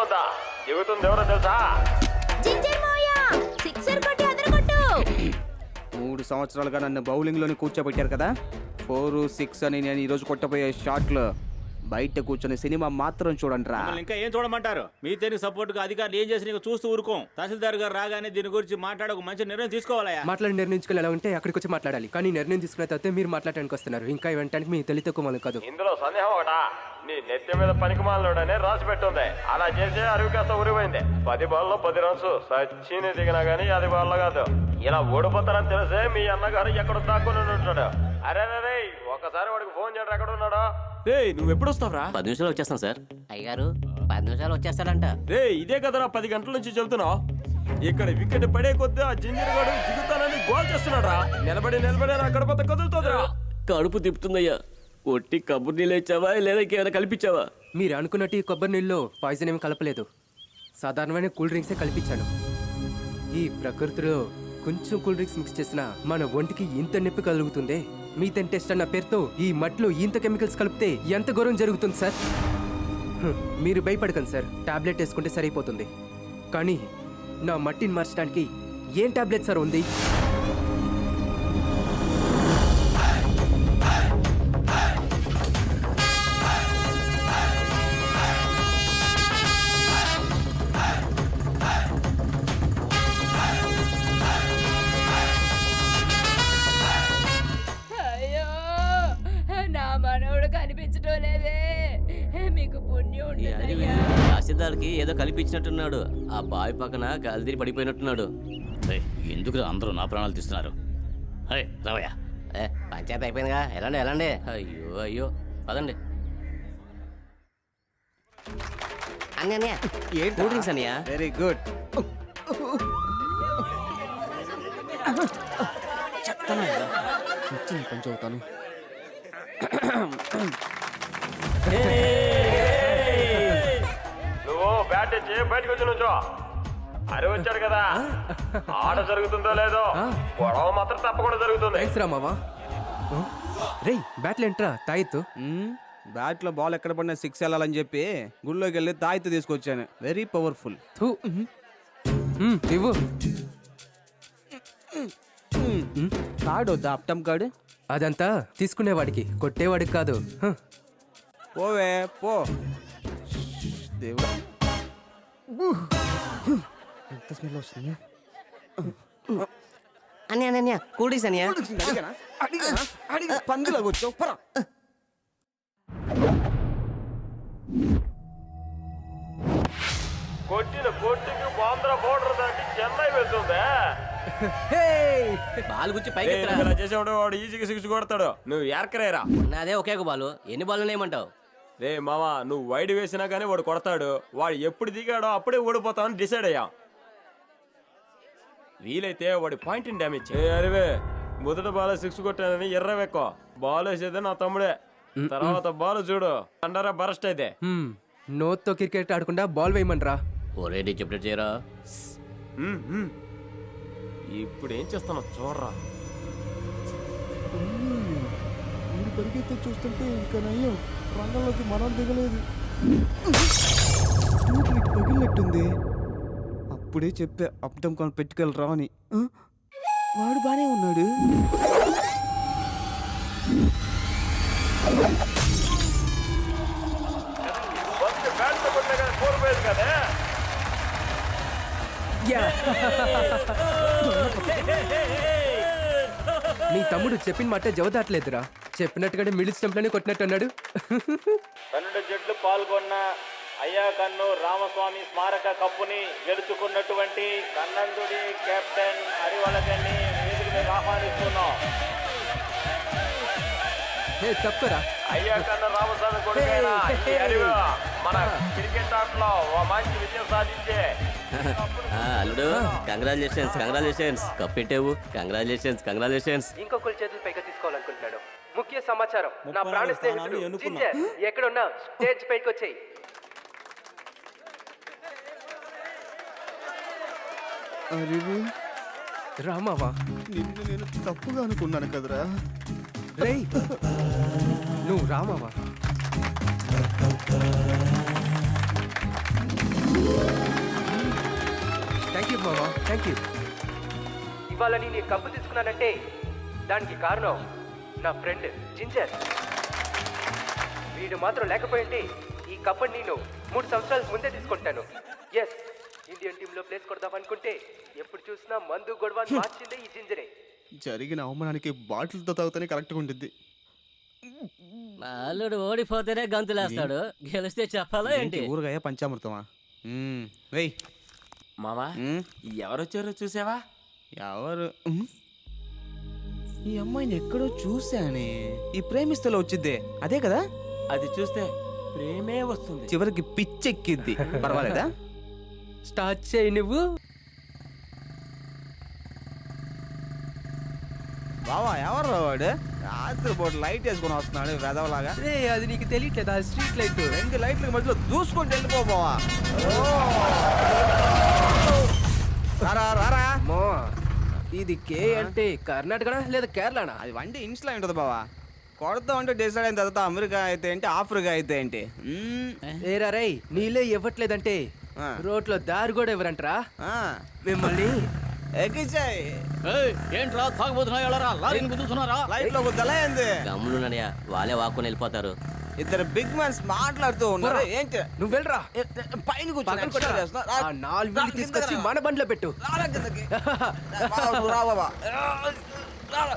వద్దా? దిగుతుంది ఎవరో తెలుసా? జింజర్ మోయా సిక్సర్ కొట్టి అదరగొట్టు. 3 సంవత్సరాలుగా నన్ను బౌలింగ్లోనే కూర్చోబెట్టారు కదా. 4, 6 అని నేను ఈరోజు కొట్టబోయే షాట్లు బయట కూర్చొని సినిమా మాత్రం చూడండి రా. ఇంకా ఏం చూడమంటారు? మీ తెరికి సపోర్ట్ గా అధికారులు ఏం చేసి నీకు చూస్తూ ఊరుకోం. తహసీల్దార్ గారు రాగానే దీని గురించి మాట్లాడ ఒక మంచి నిర్ణయం తీసుకోవాలయా. మాట్లాడి నిర్ణయించుకుని ఎలా ఉంటే అక్కడికి వచ్చి మాట్లాడాలి. కానీ నిర్ణయం తీసుకునే తర్వాత మీరు మాట్లాడడానికి వస్తున్నారు. ఇంకా వెంటనే మీ తెలివి తక్కువ మనం కాదు. ఇందులో సందేహం ఒకటా? నీ నెత్తి మీద పనికిమాలలోడనే రాసి పెట్టుంది. అలా చేసే అరువు కాస్త ఊరిపోయింది. 10 బాల్లో 10 రన్స్ సచిని దిగినా గానీ అది బాల్లో కాదు. ఇలా ఓడిపోతారని తెలిసే మీ అన్నగారు ఎక్కడ దాక్కుని ఉంటాడు. అరే ఒకసారి వాడికి ఫోన్ చేయడం ఎక్కడ ఉన్నాడు? రే నువ్వు ఎప్పుడు వస్తావురా? 10 నిమిషాలు వచ్చేస్తాను సార్. అయ్యగారు 10 నిమిషాలు వచ్చేస్తాడంట. రే ఇదే కదరా 10 గంటల నుంచి చెబుతున్నావు. ఇక్కడ వికెట్ పడే కొద్దీ ఆ జింజర్ గడు దిగుతానని గోల్ చేస్తున్నాడు రా. నిలబడి నా గడపత కదులుతుందిరా. కడుపు తిప్పుతుందయ్యా. ఒట్టి కబుర్ నీళ్ళు ఇచ్చావా లేదా ఇంకేమైనా కల్పించావా? మీరు అనుకున్నట్టు ఈ కొబ్బరి నీళ్ళలో పాయిజన్ ఏమి కలపలేదు. సాధారణమైన కూల్ డ్రింక్సే కల్పించాను. ఈ ప్రకృతిలో కొంచెం కూల్ డ్రింక్స్ మిక్స్ చేసినా మన ఒంటికి ఇంత నొప్పి కలుగుతుంది. మీతన్ టెస్ట్ అన్న పేరుతో ఈ మట్టిలో ఇంత కెమికల్స్ కలిపితే ఎంత ఘోరం జరుగుతుంది సార్. మీరు భయపడకండి సార్, టాబ్లెట్ వేసుకుంటే సరిపోతుంది. కానీ నా మట్టిని మార్చడానికి ఏం టాబ్లెట్ సార్ ఉంది? తహసీల్దార్కి ఏదో కల్పించినట్టున్నాడు. ఆ బావి పక్కన గాలిదిరి పడిపోయినట్టున్నాడు. ఎందుకు అందరూ నా ప్రాణాలు తీస్తున్నారు? అరే రావయ్యా. పంచాయతీ అయిపోయిందిగా, ఎలాండి. అయ్యో పదండి. అన్నయ్య కూల్ డ్రింక్స్ అన్నయ్య. Very good. పని చదువుతాను. నువ్వు బ్యాట్ ఇచ్చి బయటకు వచ్చి నుంచో. అరే వచ్చాడు కదా, ఆడ జరుగుతుందో లేదో గొడవ మాత్రం తప్పకుండా జరుగుతుంది. థ్యాంక్స్ రామావా. రే బ్యాట్లు ఏంట్రా తాయెత్తు? బ్యాట్లో బాల్ ఎక్కడ పడినా 6 వెళ్ళాలని చెప్పి గుళ్ళోకి వెళ్ళి తాయితు తీసుకొచ్చాను. Very powerful. ఇవ్వు. కార్డు వద్దా? అప్టమ్ కార్డు అదంతా తీసుకునేవాడికి, కొట్టేవాడికి కాదు. పోవే పో. దేవుడా ఎంత స్మెల్ వస్తుంది. అన్నయ్య కూల్ డ్రింక్స్ అన్నయ్య. పందిలాగా వచ్చావు పరా. కొట్టిన కొట్టికి ఆంధ్ర బోర్డర్ దాటి చెన్నై వెళ్తుందే. బాల్ గుచ్చి పైకి ఇలా చేసేవాడు వాడు ఈజీగా 6 కొడతాడు. నువ్వు ఎరకరేరా. నాదే ఒకే ఒక బాలు. ఎన్ని బాల్ ఏమంటావు? రే మామా, నువ్వు వైడ్ వేసినా కానీ వాడు కొడతాడు. వాడు ఎప్పుడు దిగాడో అప్పుడే ఓడిపోతామని డిసైడ్ అయ్యా. వీలైతే వాడి పాయింట్ డ్యామేజ్. అరివే మొదటి బాల్ 6 కొట్టానని ఎర్రవెక్కో. బాల్ వేసేదే నా తమ్ముడే. తర్వాత బాల్ చూడు అండరా బరస్ట్ అయితే. నోత్తో క్రికెట్ ఆడకుండా బాల్ వేయమనరా. ఒరేడి చెప్పినట్టు చేయరా. ఇప్పుడు ఏం చేస్తానో చూడరా. పరిగెత్తి చూస్తుంటే ఇంకా నయ్యం రంగంలోకి మనం దిగలేదు. పగిలినట్టుంది. అప్పుడే చెప్పా అప్టమ్ కొని పెట్టుకెళ్ళరా అని. వాడు బానే ఉన్నాడు. కదా నీ తమ్ముడు చెప్పిన మాట జవదాట్లేదురా. చెప్పినట్టుగానే మిడిల్ స్టంప్లోనే కొట్టినట్టు అన్నాడు. 12 జట్లు పాల్గొన్న అయ్యా కన్ను రామస్వామి స్మారక కప్పుని గెలుచుకున్నటువంటి కన్నందుడి కెప్టెన్ హరివలగన్ని వేదిక మీద ఆహ్వానిస్తున్నాం. తప్పరా అయ్యా కన్ను రామస్వామి కొడుకైన ఈ హరివ మన క్రికెట్ ఆటలో ఓ మంచి విజయం సాధించే అల్లుడు కంగ్రాచులేషన్స్. కప్పెట్టావు. కంగ్రాచులేషన్స్. ఇంకొకరి చేతులు పైగా తీసుకోవాలనుకుంటున్నాడు. ముఖ్య సమాచారం, నా ప్రాణ స్నేహితుడు జింజర్ ఎక్కడున్నా స్టేజ్ పైకి వచ్చేయి. రామావా, నిన్ను నేను తప్పుగా అనుకున్నాను కదరా. రేయ్ నువ్వు రామావా. మామా, థ్యాంక్ యూ. ఇవాళ నేను ఈ కప్పు తీసుకున్నానంటే దానికి కారణం నా ఫ్రెండ్ జింజర్. వీడు మాత్రం లేకపోయింటే ఈ కప్పుని నేను 3 సంవత్సరాల ముందే తీసుకుంటాను. ఎస్, ఇండియన్ టీంలో ప్లేస్ కొడదాం అనుకుంటే ఎప్పుడు చూసినా మందు గొడవ మార్చిందే ఈ జింజరే. జరిగిన అవమానానికి బాటిల్తో తాగుతూనే కరెక్ట్గా ఉంటుంది. అల్లుడు ఓడిపోతేనే గంతులేస్తాడు, గెలిస్తే చెప్పాలా ఏంటి? ఊరగాయ పంచామృతమా? వెయ్ మామా ఎవరొచ్చారో చూసావా? ఎవరు? ఈ అమ్మాయిని ఎక్కడో చూశానే. ఈ ప్రేమిస్తలో వచ్చిద్దే అదే కదా? అది చూస్తే ప్రేమే వస్తుంది. చివరికి పిచ్చెక్కిద్ది. పర్వాలేదా? స్టార్ట్ చేయి నువ్వు. బావా ఎవరు వాడు? రాత్రి పూట లైట్ వేసుకొని వస్తున్నాడు వెదవలాగా. రే, అది నీకు తెలియట్లేదా? Street light. 2 లైట్ల మధ్యలో దూసుకొని వెళ్ళిపో బావా. రారా రారా. మో, ఇది కే అంటే కర్ణాటకనా లేదా కేరళనా? అది వండి ఇన్స్టా ఉంటుంది బావా. కొడతా ఉంటే డిసైడ్ అయిన తర్వాత అమెరికా అయితే ఏంటి, ఆఫ్రికా అయితే ఏంటి. ఏరా రై, నీళ్ళే ఇవ్వట్లేదంటే ఆ. రోడ్లో దారి కూడా ఇవ్వరంటరా మిమ్మల్ని. ఎక్కిచ్చాయి ఏంట్రా తాగబోతున్నా వెళ్ళరా లారీని గుద్దుతున్నారా? లైట్ లో గుద్దలా ఏంది? గమ్మునున్నయ్య, వాళ్ళే వాక్కుని వెళ్ళిపోతారు. ఇద్దరు బిగ్ మ్యాన్స్ మాట్లాడుతూ ఉన్నారు. ఏంటి నువ్వు వెళ్ళరా, పైన పక్కన కూర్చొని కొట్టరా. చేస్తున్నా? ఆ 4 వీళ్ళు తీసుకొచ్చి మన బండిలో పెట్టు. రారా కిందకి. బావా, నువ్వు రా బావా. రారా.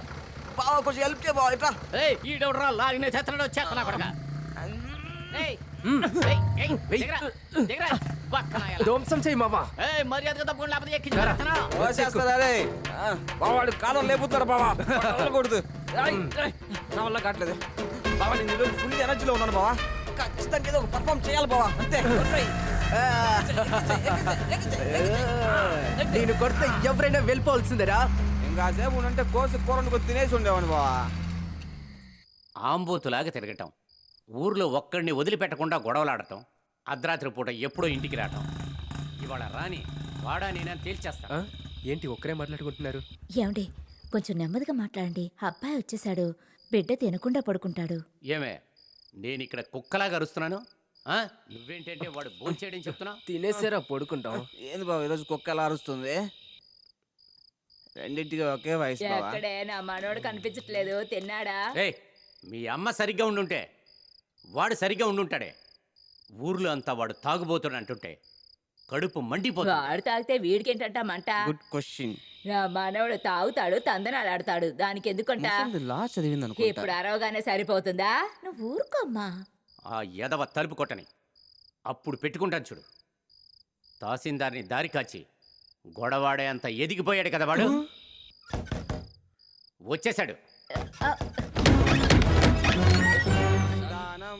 బావా కొంచెం హెల్ప్ చేయ బావా. ఇట్రా. ఏయ్ ఈడెవడరా లారీని చేస్తున్నాడో చేస్తున్నా కొడక. ధ్వంసం చెయ్యి మావా. ఏయ్ మర్యాదగా తప్పకుండా లేకపోతే ఎక్కించేస్తున్నా. చేస్తారా రే? బావాడు కాలం లేపుతారు బావా. కొడుతు నా వల్ల కావట్లేదు బావా. నేను ఈరోజు ఫుల్ ఎనర్జీలో ఉన్నాను బావా. ఖచ్చితంగా ఏదో ఒక పర్ఫామ్ చేయాలి బావా. అంతే. నేను కొడితే ఎవరైనా వెళ్ళిపోవాల్సిందేరా. ఇంకా సేపు ఉంటే కోసి కూరను కొద్ది తినేసి ఉండేవాడు బావా. ఆంబోతులాగా తిరగటం, ఊర్లో ఒక్కడిని వదిలిపెట్టకుండా గొడవలాడటం, అర్ధరాత్రి పూట ఎప్పుడో ఇంటికి రావటం. ఇవాళ రాని వాడా నేనని తేల్చేస్తా. ఆ? ఏంటి ఒక్కరే మాట్లాడుకుంటున్నారు? ఏమండి, కొంచెం నెమ్మదిగా మాట్లాడండి. అబ్బాయి వచ్చేసాడు, బిడ్డ తినకుండా పడుకుంటాడు. ఏమే నేను ఇక్కడ కుక్కలాగా అరుస్తున్నాను? ఆ? నువ్వేంటంటే వాడు భోంచేయడం చెప్తున్నా? తినేసారా పడుకుంటాం. ఏంది బావ ఈరోజు కుక్క ఎలా అరుస్తుంది? రెండింటికి ఒకే వయసు బావా. ఎక్కడే నా మనోడు కనిపించట్లేదు, తిన్నాడా? ఏయ్ మీ అమ్మ సరిగ్గా ఉండుంటే వాడు సరిగ్గా ఉండుంటాడే. ఊర్లో అంతా వాడు తాగుబోతుడు అంటుంటే కడుపు మండిపోతుంది. వాడు తాగితే వీడికేంటంట మంట? Good question. నా మనవడు తాగుతాడు, తందనాలు ఆడతాడు, దానికి ఎందుకంట? లా చదివింది అనుకుంటా. ఇప్పుడు అరవగానే సరిపోతుందా? నువ్వు ఊరుకోమ్మా. ఆ ఎదవ తలుపు కొట్టని అప్పుడు పెట్టుకుంటాను చూడు. తహసీల్దార్ని దారి కాచి గొడవాడే అంత ఎదిగిపోయాడు కదా వాడు. వచ్చేశాడు. దానం.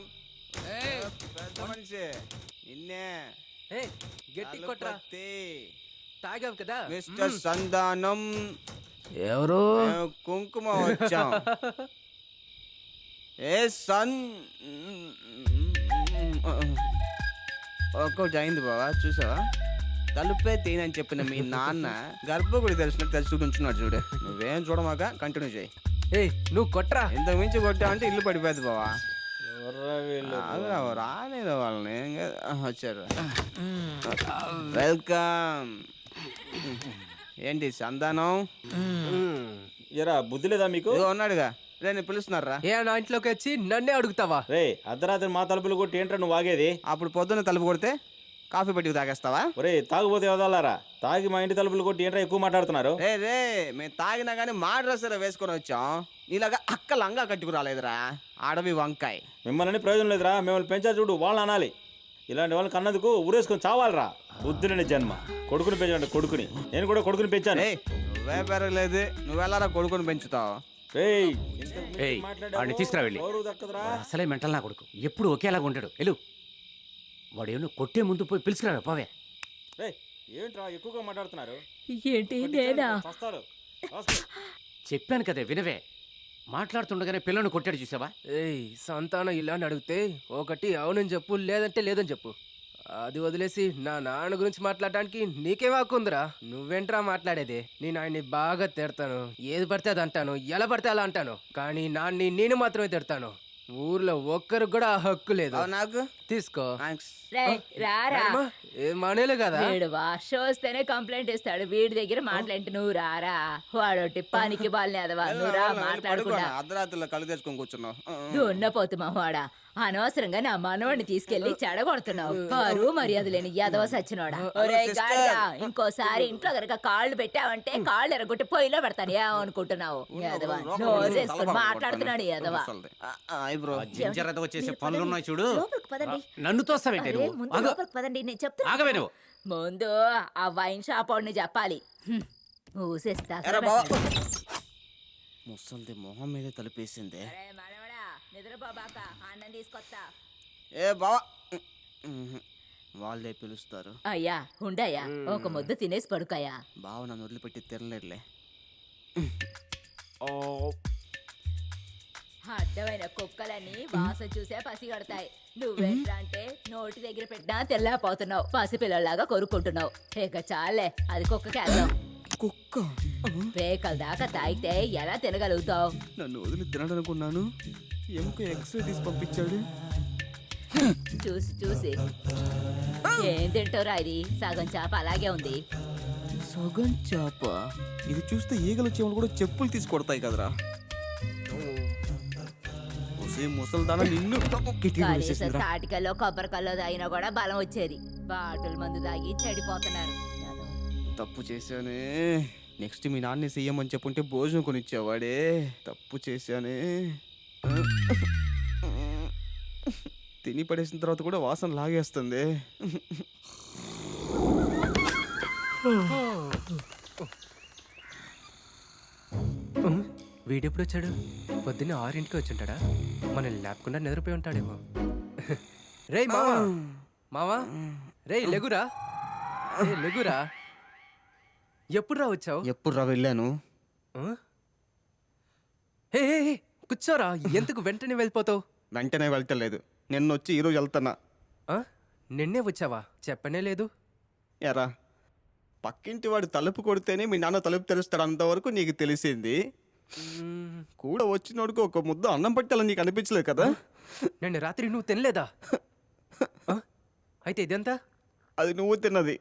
పెద్ద మనిషి నిన్నే ఏయ్, గట్టి కొట్రా. తలుపత్తి. తాగావు కదా. మిస్టర్ సంధానం. ఎవరు? మేము కుంకుమ వచ్చాం. ఏ సన్ ఒక్కొక్కటి అయింది బావా. చూసావా? తలుపే తేనని చెప్పిన మీ నాన్న గర్భగుడి తెలిసినట్టు తెలిసి ఉంచున్నాడు చూడు. నువ్వేం చూడమాక కంటిన్యూ చేయి. ఏయ్, నువ్వు కొట్రా. ఇంతకు మించి కొట్టావంటే ఇల్లు పడిపోద్ది బావా. రాలేదు వాళ్ళని. వచ్చారు. వెల్కమ్. ఏంటి సంధానం? ఎరా బుద్ధి లేదా మీకు? ఇదిగో ఉన్నాడుగా. నేను పిలుస్తున్నారా? ఏ నా ఇంట్లోకి వచ్చి నన్నే అడుగుతావా? రే అర్ధరాత్రి మా తలుపులు కొట్టి ఏంట్రా నువ్వు వాగేది? అప్పుడు పొద్దున్న తలుపు కొడితే కాఫీ పెట్టి తాగేస్తావా? ఒరే తాగుపోతే వదలారా? తాగి మా ఇంటి తలుపులు కొట్టి ఏంట్రా ఎక్కువ మాట్లాడుతున్నారు? రే మేము తాగినా కానీ మా డ్రెస్ వేసుకొని వచ్చాం. నీలాగా అక్క లంగా కట్టుకు రాలేదురా అడవి వంకాయ. మిమ్మల్ని ప్రయోజనం లేదురా. మిమ్మల్ని పెంచా చూడు, వాళ్ళని అనాలి. ఇలాంటి వాళ్ళని కన్నందుకు ఊరేసుకొని చావాలరా. బుద్ధుని జన్మ. కొడుకుని పెంచాడు కొడుకుని. నేను కూడా కొడుకుని పెంచాను. నువ్వే పెరగలేదు, నువ్వెలారా కొడుకుని పెంచుతావు? ఏయ్ వాడిని తీసుకురా వెళ్ళి. అసలే మెంటల్ నా కొడుకు, ఎప్పుడు ఒకేలాగా ఉంటాడు. వెళ్ళు. వాడు ఏమో కొట్టే ముందు పోయి పిలుచుకురా పోవే. ఏంట్రా ఎక్కువగా మాట్లాడుతున్నారు? ఏంటి నేనా? చెప్పాను కదా వినవే. మాట్లాడుతుండగానే పిల్లను కొట్టాడు చూసావా? ఏయ్, సంతానం ఇలా అడిగితే ఒకటి అవునని చెప్పు, లేదంటే లేదని చెప్పు. అది వదిలేసి నా నాన్న గురించి మాట్లాడడానికి నీకేం హక్కుందిరా? నువ్వేంట్రా మాట్లాడేది? నేను ఆయన్ని బాగా తిడతాను, ఏది పడితే అది అంటాను, ఎలా పడితే అలా అంటాను. కానీ నాన్ని నేను మాత్రమే తిడతాను. ఊర్లో ఒక్కరికి కూడా ఆ హక్కు లేదు. నాకు తీసుకో. రేయ్, రారా నాయనమ్మా, ఏం మానేలే కదా. వీడు వాష్ వస్తేనే కంప్లైంట్ ఇస్తాడు. వీడి దగ్గర మాట్లాడి నువ్వు రారా. వాడొట్టి పనికి బాల్ని అదవా. నువ్వు రా మాట్లాడుకున్నా. అర్ధరాత్రిలో కళ్ళు తెచ్చుకొని కూర్చున్నావు. దున్నపోతు మహవాడా, అనవసరంగా నా మనవడిని తీసుకెళ్లి చెడగొడుతున్నావు. పరువు మర్యాద లేని యాదవ సచ్చినోడా. ఒరేయ్ గాడిద, ఇంకోసారి ఇంట్లో గనక కాళ్ళు పెట్టావంటే కాళ్ళు ఎరగొట్టి పొయ్యిలో పెడతాను. ఏమనుకుంటున్నావు? యాదవ నోరేసుకొని మాట్లాడుతున్నాడు యాదవ. ఐబ్రో జింజర్ ఏదో చేసే పనులు ఉన్నాయి చూడు. లోపలికి పదండి. నన్ను తోస్తావేంటి అరే, నువ్వు? ముందు ఆగు. లోపలికి పదండి, నేను చెప్తాను. ఆగవే నువ్వు. ముందు ఆ వైన్ షాప్ వాడిని చెప్పాలి. ఊసేస్తా. ముసల్ది మొహం మీద తలిపేసిందే. అరే మనవడా, నిద్రపోబాక, అన్నం తీసుకొస్తా. ఏ బావా, వాళ్ళే పిలుస్తారు. అయ్యా ఉండయ్యా, ఒక ముద్ద తినేసి పడుకోయా. బావ నన్ను వదిలిపెట్టి తినలేడులే. అడ్డమైన కుక్కలన్నీ వాసన చూసే పసిగడతాయి. నువ్వేంట్రా అంటే నోటి దగ్గర పెట్టినా తెల్లాపోతున్నావు. పసిపిల్లలాగా కొరుక్కుంటున్నావు. ఇక చాలే, అది కుక్కకేద్దాం. కుక్క పేకల దాకా తాగితే ఎలా తినగలుగుతావు? నన్ను వదిలి తినడనుకున్నాను. ఎముక ఎక్స్రే తీసి పంపించాడు. చూసి చూసి ఏం తింటావురా? ఇది సగం చేప అలాగే ఉంది. సగం చేప. ఇది చూస్తే ఈగలు చెవులు కూడా చెప్పులు తీసి కొడతాయి కదరా. ముసల్దాన నిన్ను కనీసం తాటికల్లో కొబ్బరికల్లో తాగినా కూడా బలం వచ్చేది. బాటిల్ మందు తాగి చెడిపోతున్నారు. తప్పు చేశానే. నెక్స్ట్ మీ నాన్న సీఎం అని చెప్పుంటే భోజనం కొనిచ్చేవాడే. తప్పు చేశానే. తిని పడేసిన తర్వాత కూడా వాసన లాగేస్తుంది. వీడెప్పుడు వచ్చాడు? పొద్దున్న 6ంటికి వచ్చుంటాడా? మనల్ని లేపకుండా నిద్రపోయి ఉంటాడేమో. రేయ్ మావా, మావా, రేయ్ లెగురా, లెగురా. ఎప్పుడు రా వచ్చావు? ఎప్పుడు రా వెళ్ళాను? హే కూర్చోరా. ఎందుకు వెంటనే వెళ్ళిపోతావు? వెంటనే వెళ్తలేదు. నిన్న వచ్చి ఈరోజు వెళ్తున్నా. నిన్నే వచ్చావా? చెప్పనే లేదు. ఎరా, పక్కింటి వాడు తలుపు కొడితేనే మీ నాన్న తలుపు తెరుస్తాడు. అంతవరకు నీకు తెలిసింది. కూడా వచ్చినోడుకు ఒక ముద్ద అన్నం పెట్టాలని నీకు అనిపించలేదు కదా? నిన్న రాత్రి నువ్వు తినలేదా? అయితే ఇదంతా అది నువ్వు తిన్నది.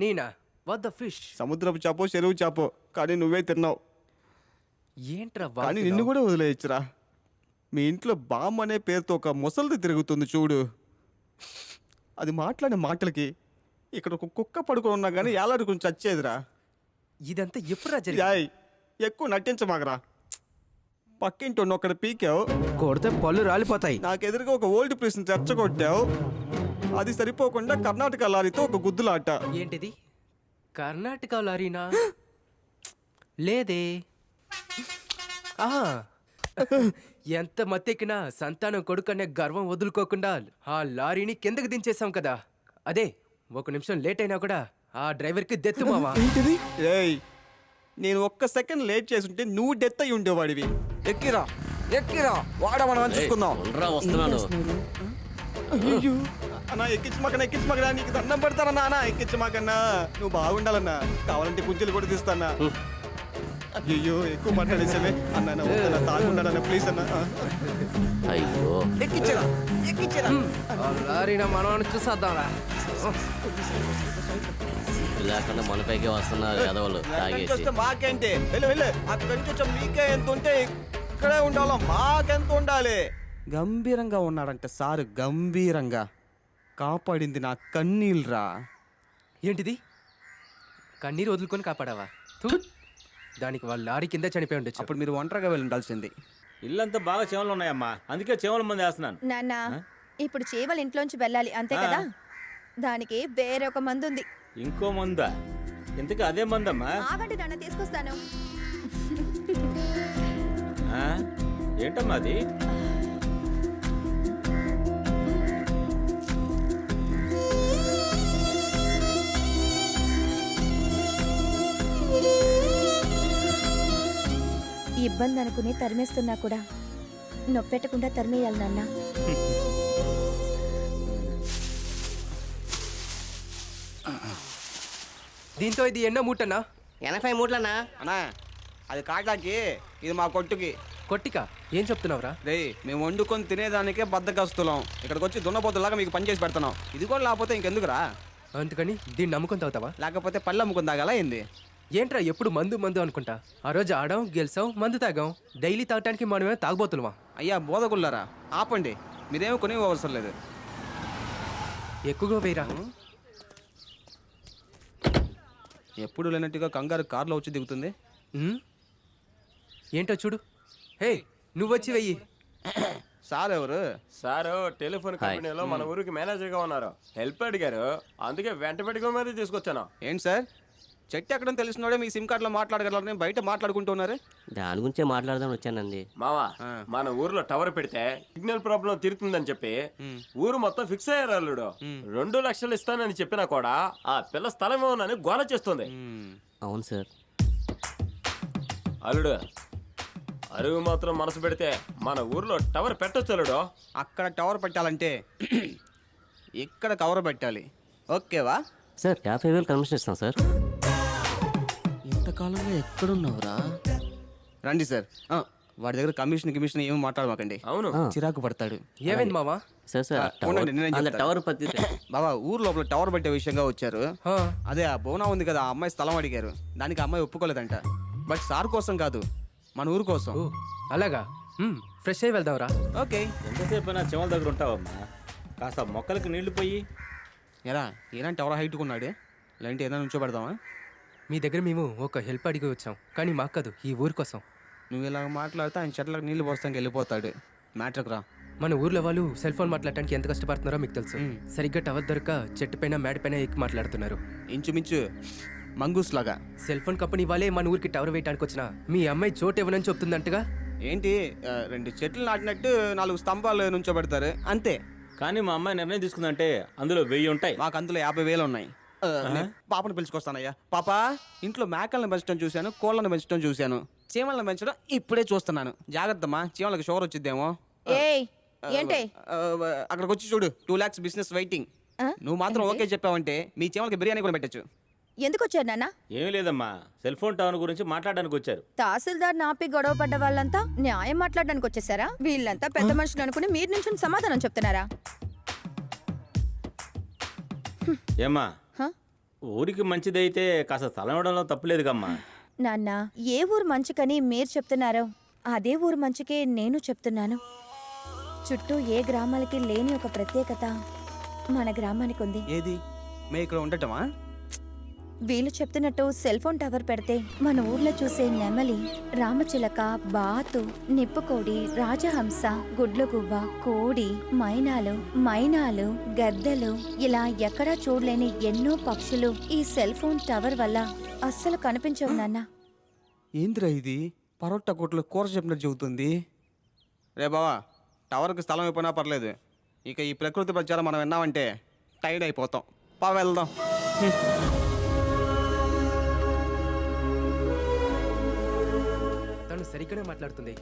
నేనా? What the fish? సముద్రపు చేపో చెరువు చేపో, కానీ నువ్వే తిన్నావు. ఏంట్రా కానీ నిన్ను కూడా వదిలేయచ్చురా. మీ ఇంట్లో బామ్మ అనే పేరుతో ఒక ముసలిది తిరుగుతుంది చూడు. అది మాట్లాడే మాటలకి ఇక్కడ ఒక కుక్క పడుకొని ఉన్నా కానీ ఏలాడుకుని చచ్చేదిరా. ఇదంతా ఎప్పుడు రా జరిగింది? యాయ్, ఎక్కువ నటించమాగరా. పక్కింటి ఒక్కడ పీకావు, కొడితే పళ్ళు రాలిపోతాయి. నాకు ఎదురుగా ఒక ఓల్డ్ ప్లేస్ని రెచ్చగొట్టావు. అది సరిపోకుండా కర్ణాటక లారీతో ఒక గుద్దులాట. ఏంటిది? కర్ణాటక లారీనా? లేదే. ఆహా, ఎంత మత్తెక్కినా సంతానం కొడుకనే గర్వం వదులుకోకుండా ఆ లారీని కిందకి దించేసాం కదా. అదే 1 నిమిషం లేట్ అయినా కూడా ఆ డ్రైవర్కి దెత్తు మావా. ఏంటిది? ఏయ్, నేను ఒక్క సెకండ్ లేట్ చేసుంటే నువ్వు డెత్ అయి ఉండేవాడివి. ఎక్కిరా ఎక్కిరా, వాడమని చూసుకుందాం. ఉండరా, వస్తున్నాను. అయ్యో అన్నా, ఎక్కించమాకన్నా, నీకు దండం పెడతానన్నా. అన్నా ఎక్కించమాకన్నా, నువ్వు బాగుండాలన్నా. కావాలంటే పుంజులు కూడా తీస్తానా. అయ్యో ఎక్కువ మాట్లాడేసావే అన్న. తాగుండాలన్నా ప్లీజ్ అన్నా. అయ్యో, ఎక్కించరా ఎక్కించరా. లారీనా మనం చూసేద్దాంరా. లేకుండా మన పైకి వస్తున్నారు ఎదవలు తాగేసి. వస్తే మాకేంటి? వెళ్ళు అక్కడి నుంచి వచ్చా. మీకే ఎంత ఉంటే ఇక్కడే ఉండాలో, మాకెంత ఉండాలి. గంభీరంగా ఉన్నాడంటే సారు, గంభీరంగా. కాపాడింది నా కన్నీళ్ళరా. ఏంటిది? కన్నీరు వదులుకొని కాపాడావా? థు. దానికి వాళ్ళ లారీ కింద చనిపోయి ఉండొచ్చు. అప్పుడు మీరు ఒంటరిగా వెళ్ళి ఉండాల్సింది. ఇల్లంతా బాగా చేమలు ఉన్నాయమ్మా, అందుకే చేమల మంది వేస్తున్నాను. నాన్న, ఇప్పుడు చీమలు ఇంట్లోంచి వెళ్ళాలి అంతే కదా? దానికి వేరే ఒక మందు ఉంది. ఇంకో మందా? ఇంతకీ అదే మందమ్మా? ఆగండి నాన్న, తీసుకొస్తాను. ఆ? ఏంటమ్మా అది? ఇబ్బంది అనుకుని తరిమేస్తున్నా కూడా నొప్పెట్టకుండా తరిమేయాలి నాన్న. దీంతో ఇది ఎన్నో మూటనా? 80 మూట్లన్నా. అన్నా, అది కాటాకి, ఇది మా కొట్టుకి. కొట్టిక ఏం చెప్తున్నావురా? రే మేము వండుకొని తినేదానికే బద్దకస్తులం, ఇక్కడికి వచ్చి దున్నపోతులాగా మీకు పని చేసి పెడుతున్నాం. ఇది కూడా లేకపోతే ఇంకెందుకురా? అందుకని దీన్ని నమ్ముకొని తాగుతావా? లేకపోతే పళ్ళు అమ్ముకుని తాగాలా ఏంది? ఏంట్రా ఎప్పుడు మందు మందు అనుకుంటా? ఆ రోజు ఆడాం, గెలిచాం, మందు తాగాం. డైలీ తాగటానికి మనమే తాగబోతులమా? అయ్యా బోధకుల్లారా ఆపండి, మీరేమో కొని అవసరం లేదు. ఎక్కువగా వేయరా. ఎప్పుడు లేనట్టుగా కంగారు కార్లో వచ్చి దిగుతుంది. ఉమ్? ఏంటో చూడు. హే నువ్వొచ్చి వెయ్యి. సార్ ఎవరు? సారు టెలిఫోన్ కంపెనీలో మన ఊరికి మేనేజర్ గా ఉన్నారు. హెల్ప్ అడిగారు, అందుకే వెంట పెట్టుకో మీద తీసుకొచ్చాను. ఏంటి సార్, చెట్టు ఎక్కడం తెలిసినోడే మీ సిమ్ కార్డులో మాట్లాడగలరని బయట మాట్లాడుకుంటున్నారు. దాని గురించే మాట్లాడదాం వచ్చానండి. మావా, మన ఊర్లో టవర్ పెడితే సిగ్నల్ ప్రాబ్లం తీరుతుందని చెప్పి ఊరు మొత్తం ఫిక్స్ అయ్యారు అల్లుడు. 2 లక్షలు ఇస్తానని చెప్పినా కూడా ఆ పిల్ల స్థలం ఇవ్వనని గోల చేస్తుంది. అవును సార్. అల్లుడు, అరువు మాత్రం మనసు పెడితే మన ఊర్లో టవర్ పెట్టొచ్చు అల్లుడు. అక్కడ టవర్ పెట్టాలంటే ఇక్కడ కవర్ పెట్టాలి. ఓకేవా? సార్ 50,000 కమిషన్ ఇస్తాం సార్. ఇంతకాలంలో ఎక్కడున్నావురా? రండి సార్. వాడి దగ్గర కమిషన్ ఏమి మాట్లాడమాకండి. అవును, చిరాకు పడతాడు. ఏమైంది మావా? సార్ సార్ ఉండండి, నేనేం చెప్తాను. టవర్ పత్తి బాబా ఊరు లోపల టవర్ పెట్టే విషయంగా వచ్చారు. ఆ, అదే ఆ బోనా ఉంది కదా, ఆ అమ్మాయి స్థలం అడిగారు. దానికి ఆ అమ్మాయి ఒప్పుకోలేదంట. బట్ సార్ కోసం కాదు, మన ఊరు కోసం. ఓ అలాగా. ఫ్రెష్ అయ్యి వెళ్దాంరా. ఓకే. ఎంతసేపు నా చెమల దగ్గర ఉంటావమ్మా? కాస్త మొక్కలకి నీళ్లు పోయి. ఎరా ఏనా టవర్ హైట్గా ఉన్నాడు, ఇలాంటి ఏదైనా నుంచో పెడదామా? మీ దగ్గర మేము ఒక హెల్ప్ అడిగి వచ్చాం, కానీ మాకు కాదు, ఈ ఊరి కోసం. నువ్వు ఇలా మాట్లాడితే ఆయన చెట్లకు నీళ్లు పోస్తానికి వెళ్ళిపోతాడు. మ్యాటర్కి రా. మన ఊర్లో వాళ్ళు సెల్ ఫోన్ మాట్లాడటానికి ఎంత కష్టపడుతున్నారో మీకు తెలుసు. సరిగ్గా టవర్ దొరక చెట్టు పైన మేడ పైన ఎక్కి మాట్లాడుతున్నారు. ఇంచుమించు మంగూస్ లాగా. సెల్ ఫోన్ కంపెనీ వాళ్ళే మన ఊరికి టవర్ వేయడానికి వచ్చిన మీ అమ్మాయి చోటు ఇవ్వనని చెప్తుందంటగా. ఏంటి 2 చెట్లు నాటినట్టు 4 స్తంభాలు నుంచో పెడతారు అంతే. కానీ మా అమ్మాయి నిర్ణయం తీసుకుందంటే అందులో 1000 ఉంటాయి. మాకు అందులో 50,000 ఉన్నాయి. నేను పాపను పిలుచుకొస్తానయ్యా. పాపా, ఇంట్లో మేకలను పెంచడం చూశాను, కోళ్ళను పెంచడం చూశాను, చీమలను పెంచడం ఇప్పుడే చూస్తున్నాను. జాగ్రత్తమ్మా, చీమలకు షుగర్ వచ్చిద్దేమో. ఏయ్ ఏంటే అక్కడికి వచ్చి చూడు, 2 lakhs బిజినెస్ వెయిటింగ్. నువ్వు మాత్రం ఓకే చెప్పావంటే మీ చీమలకి బిర్యానీ కూడా పెట్టచ్చు. ఎందుకు వచ్చారు నాన్న? ఏమీ లేదమ్మా, సెల్ ఫోన్ టవర్ గురించి మాట్లాడడానికి వచ్చారు. తహసీల్దార్ నాపి గొడవ పడ్డ వాళ్ళంతా న్యాయం మాట్లాడడానికి వచ్చేసారా? వీళ్ళంతా పెద్ద మనుషులు అనుకుని మీరు నుంచి సమాధానం చెప్తున్నారా? ఏమ్మా, హ? ఊరికి మంచిదైతే కాస్త స్థలం ఇవ్వడంలో తప్పులేదు కమ్మా. నాన్న, ఏ ఊరు మంచికని మీరు చెప్తున్నారో అదే ఊరు మంచికే నేను చెప్తున్నాను. చుట్టూ ఏ గ్రామాలకి లేని ఒక ప్రత్యేకత మన గ్రామానికి ఉంది. ఏది? మేము ఇక్కడ ఉండటమా? వీళ్ళు చెప్తున్నట్టు సెల్ ఫోన్ టవర్ పెడితే మన ఊర్లో చూసే నెమలి, రామచిలక, బాతు, నిప్పుకోడి, రాజహంస, గుడ్లగువ్వ, కోడి, మైనాలు, గద్దలు, ఇలా ఎక్కడా చూడలేని ఎన్నో పక్షులు ఈ సెల్ ఫోన్ టవర్ వల్ల అస్సలు కనిపించవు నాన్న. ఏందిరా ఇది? పరోటా కొట్లు కూర చెప్పినట్టు చెబుతుంది. రే బావా, టవర్కి స్థలం అయిపోయినా పర్లేదు, ఇక ఈ ప్రకృతి ప్రచారం మనం విన్నామంటే టైర్డ్ అయిపోతాం. వెళ్దాం. తను సరిగ్గానే మాట్లాడుతుంది.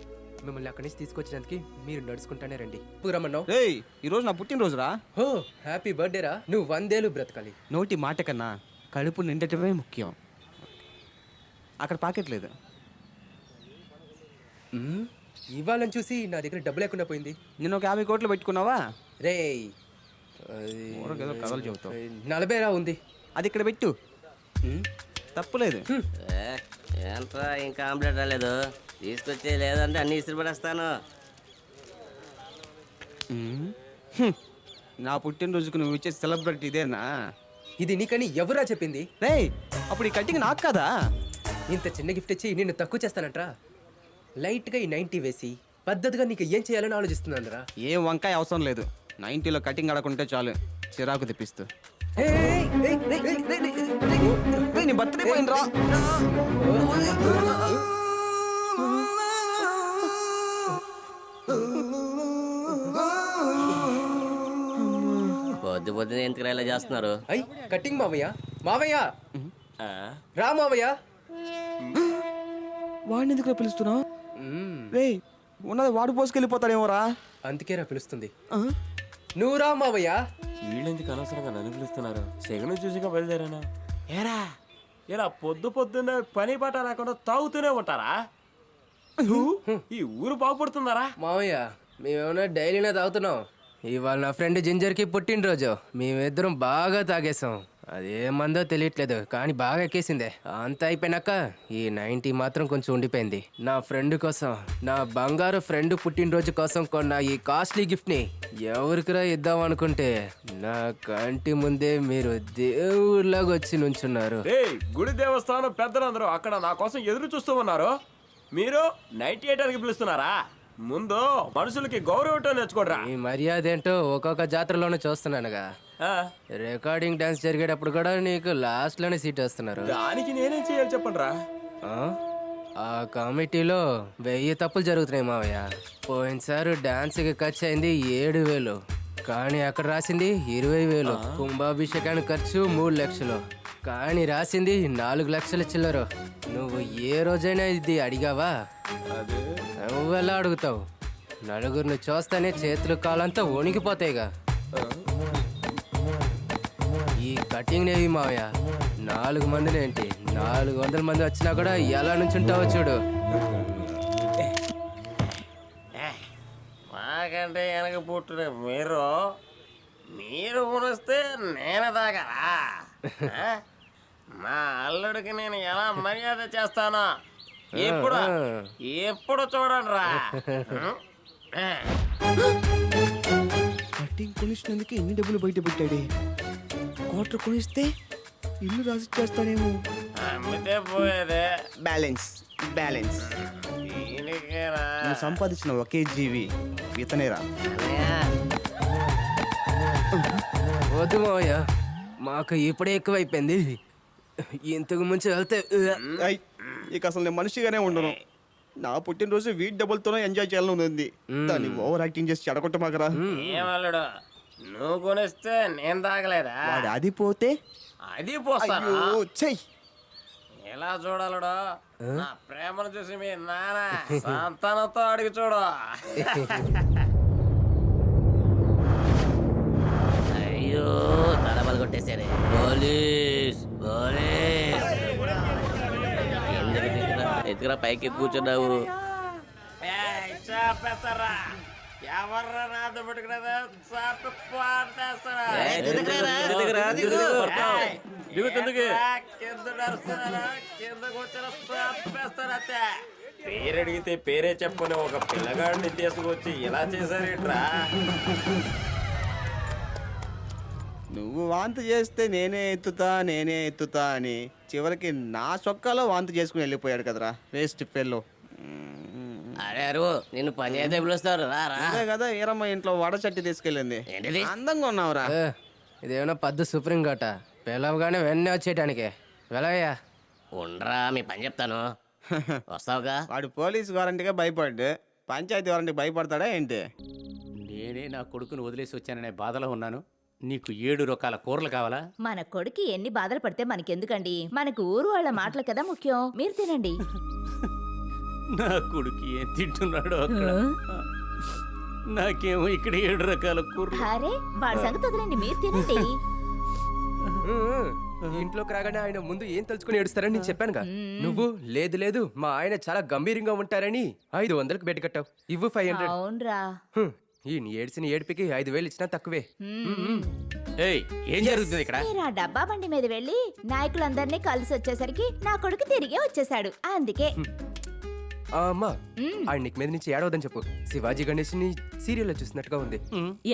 మిమ్మల్ని అక్కడి నుంచి తీసుకొచ్చినందుకు మీరు నడుచుకుంటానే రండి. పూరమ్మన్నావు. రేయ్, ఈరోజు నా పుట్టినరోజురా. హో హ్యాపీ బర్త్డే రా. నువ్వు 100 ఏళ్ళు బ్రతకాలి. నోటి మాట కన్నా కడుపు నిండటమే ముఖ్యం. అక్కడ పాకెట్ లేదు. ఇవ్వాలని చూసి నా దగ్గర డబ్బు లేకుండా పోయింది. నేను ఒక 50 కోట్లు పెట్టుకున్నావా? రేయ్ ఏదో కథలు చెబుతావు. 40 రా ఉంది. అది ఇక్కడ పెట్టు, తప్పులేదు. ఏంట్రా ఇంకా ఆమ్లెట్ రాలేదు? తీసుకొచ్చే లేదంటే అన్ని ఇసురు పడేస్తాను. నా పుట్టినరోజుకు నువ్వు ఇచ్చే సెలబ్రిటీ ఇదేనా? ఇది నీకని ఎవరా చెప్పింది? రేయ్, అప్పుడు ఈ కటింగ్ నాకు కదా. ఇంత చిన్న గిఫ్ట్ ఇచ్చి నిన్ను తక్కువ చేస్తానంట్రా. లైట్గా ఈ 90 వేసి పద్ధతిగా నీకు ఏం చేయాలని ఆలోచిస్తున్నానురా. ఏం వంకాయ అవసరం లేదు, 90లో కటింగ్ ఆడకుంటే చాలు, చిరాకు తెప్పిస్తూ. బర్త్డే పోయిండ్రా. పొద్దునే ఎందుకు ఇలా చేస్తున్నారు? అయ్ కటింగ్ మావయ్య రా మావయ్య. వాడిని ఎందుకు పిలుస్తున్నావు? రేయ్, ఉన్నది వాడు పోసుకెళ్ళిపోతాడేమోరా. అందుకేరా పిలుస్తుంది. నువ్వు రా మావయ్య. వీళ్ళెందుకు అనవసరంగా నన్ను పిలుస్తున్నారు? సెగను చూసిగా బయలుదేరానా? ఏరా, ఇలా పొద్దున్నే పని పాట లేకుండా తాగుతూనే ఉంటారా? ఈ ఊరు బాగుపడుతుందారా? మావయ్య మేమేమన్నా డైలీనే తాగుతున్నాం. ఇవాళ నా ఫ్రెండ్ జింజర్కి పుట్టినరోజు, మేమిద్దరం బాగా తాగేసాం. అదేమందో తెలియట్లేదు కానీ బాగా ఎక్కేసిందే. అంత అయిపోయినాక ఈ 90 మాత్రం కొంచెం ఉండిపోయింది. నా ఫ్రెండ్ కోసం, నా బంగారు ఫ్రెండ్ పుట్టినరోజు కోసం కొన్న ఈ కాస్ట్లీ గిఫ్ట్ని ఎవరికిరా ఇద్దాం అనుకుంటే నా కంటి ముందే మీరు దేవుళ్ళగా వచ్చి నుంచున్నారు. గుడి దేవస్థానం పెద్దలందరూ అక్కడ నా కోసం ఎదురు చూస్తూ ఉన్నారు. మీరు 98 పిలుస్తున్నారా? ముందు మనుషులకి గౌరవం నేర్చుకోడరా. ఈ మర్యాద ఏంటో ఒక్కొక్క జాతరలోనే చూస్తున్నానుగా. రికార్డింగ్ డాన్స్ జరిగేటప్పుడు కూడా నీకు లాస్ట్ లోనే సీట్ వేస్తున్నారు. దానికి నేనేం చేయాలి చెప్పండి రా. ఆ కమిటీలో 1000 తప్పులు జరుగుతున్నాయి మావయ్య. పోయినసారి డాన్స్కి ఖర్చు అయింది 7000, కానీ అక్కడ రాసింది 20000. కుంభాభిషేకానికి ఖర్చు 3 లక్షలు, కానీ రాసింది 4 లక్షల చిల్లరు. నువ్వు ఏ రోజైనా ఇది అడిగావా? నువ్వెలా అడుగుతావు? నలుగురిని చూస్తేనే చేతులు కాలంతా వణికిపోతాయిగా. ఈ కటింగ్ నేవి మావయ్య 4 మందినేంటి 400 మంది వచ్చినా కూడా ఎలా నుంచుంటావో చూడు. మాకంటే వెనక పుట్టిన మీరు ఉనిస్తే నేను తాగరా? మా అల్లుడికి నేను ఎలా మర్యాద చేస్తానో ఎప్పుడు చూడండి రా. కటింగ్ కొనిచ్చినందుకు ఎన్ని డబ్బులు బయట పెట్టాడే. క్వార్టర్ కొనిస్తే ఇల్లు రాసి చేస్తానేమో. అమ్మితే పోయేదే బ్యాలెన్స్ బ్యాలెన్స్. దీనికేనా? నువ్వు సంపాదించిన ఒకే జీవి ఇతనేరా. వద్దు మావయ్య, మాకు ఇప్పుడే ఎక్కువైపోయింది. ఇంతకు ముందు వెళ్తే ఇక అసలు నేను మనిషిగానే ఉండను. నా పుట్టినరోజు వీటి డబ్బులతోనే ఎంజాయ్ చేయాలని ఉంది. దాన్ని ఓవర్ యాక్టింగ్ చేసి చెడగొట్టమాకరా. ఏమల్లుడు, నువ్వు కొనిస్తే నేను తాగలేదా? వాడు అది పోతే అది పోస్తాను. చెయ్యి. ఎలా చూడాలడో నా ప్రేమను చూసి మీ నాన్న సంతానంతో అడిగి చూడు. అయ్యో తలబలు కొట్టేశారే. Police police. ఎత్తుకురా పైకి కూర్చున్నావు. చాపేస్తారా? ఎవర్రా నాతో పెట్టుకున్నదా? చాపి పాడేస్తారా? కింద నడుస్తున్నారా? కింద కూర్చొని చాపేస్తారా? పేరు అడిగితే పేరే చెప్పని ఒక పిల్లగాడిని తీసుకొచ్చి ఇలా చేశారేట్రా? నువ్వు వాంతి చేస్తే నేనే ఎత్తుతా అని చివరికి నా చొక్కాలో వాంతి చేసుకుని వెళ్ళిపోయాడు కదరా వేస్ట్ పెళ్ళు. అరే అరువు, నిన్ను పని అయితే పిలుస్తారు అదే కదా ఈరమ్మ ఇంట్లో వడ చట్టి తీసుకెళ్ళింది. ఏంటిది? అందంగా ఉన్నావురా. ఇదేమన్నా పద్దు సుప్రీం కోట, పిలవగానే వెన్నే వచ్చేయటానికి. వెళ్ళవయ్యా. ఉండరా, మీ పని చెప్తాను. వస్తావుగా? వాడు పోలీస్ వారంటీగా భయపడ్డు, పంచాయతీ వారంటీ భయపడతాడా ఏంటి? నేనే నా కొడుకును వదిలేసి వచ్చాననే బాధలో ఉన్నాను. నీకు 7 రకాల కూరలు కావాలా? మన కొడుకు ఎన్ని బాధలు పడితే మనకెందుకండి? మనకు ఊరు వాళ్ళ మాటలు కదా ముఖ్యం. మీరు తినండి. నా కొడుకు ఏం తింటున్నాడో అక్కడ. నాకేమో ఇక్కడ 7 రకాల కూరలు. అరే వాడి సంగతి వదిలేండి, మీరు తినండి. ఇంట్లోకి రాగానే ఆయన ముందు ఏం తలుచుకుని ఏడుస్తారని నేను చెప్పానుగా. నువ్వు లేదు మా ఆయన చాలా గంభీరంగా ఉంటారని 500కి బెడ్ కట్టావు. ఇవ్వు 500. అవునరా. ఈ ఏడ్చిన ఏడుపుకి 5000 ఇచ్చినా తక్కువే. ఏయ్, ఏం జరుగుతుంది ఇక్కడ? మీరు ఆ డబ్బా బండి మీద వెళ్ళి నాయకులందరినీ కలిసి వచ్చేసరికి నా కొడుకు తిరిగే వచ్చేసాడు. అందుకే అమ్మా ఆయన నీకు మీద నుంచి ఏడవదని చెప్పు. శివాజీ గణేష్ ని సీరియల్లో చూసినట్టుగా ఉంది.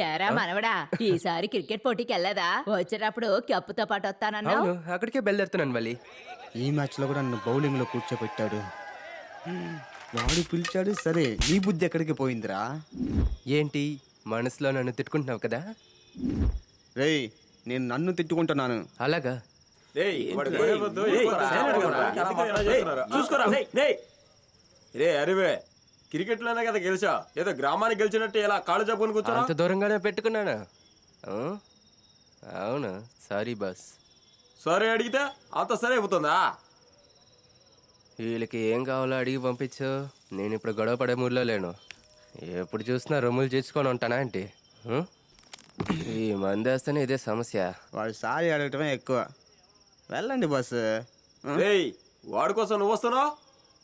యారా మనవడా, ఈసారి క్రికెట్ పోటీకి వెళ్ళదా? వచ్చేటప్పుడు కప్పుతో పాటు వస్తానన్నా. అవును, అక్కడికే బయలుదేరుతున్నాను మళ్ళీ. ఈ మ్యాచ్ లో కూడా నన్ను బౌలింగ్ లో కూర్చోబెట్టాడు. వాడు పిలిచాడు సరే, నీ బుద్ధి ఎక్కడికి పోయిందిరా? ఏంటి మనసులో నన్ను తిట్టుకుంటున్నావు కదా? రేయ్, నేను నన్ను తిట్టుకుంటున్నాను. అలాగా? చూసుకోరా రే. అరివే, క్రికెట్ లోనే కదా గెలిచా, ఏదో గ్రామానికి గెలిచినట్టు ఇలా కాళ్ళు చెప్పుకొని కూర్చో. అంత దూరంగానే పెట్టుకున్నానా? అవును, సారీ బాస్. సరే అడిగితే అంత సరే అయిపోతుందా? వీళ్ళకి ఏం కావాలో అడిగి పంపించు. నేను ఇప్పుడు గొడవ పడే మూడ్లో లేను. ఎప్పుడు చూసినా రొమ్ములు చేసుకొని ఉంటానా ఏంటి? ఈ మంది వేస్తేనే ఇదే సమస్య. వాడు సారీ అడగటమే ఎక్కువ. వెళ్ళండి బస్. వాడి కోసం నువ్వు వస్తున్నావు,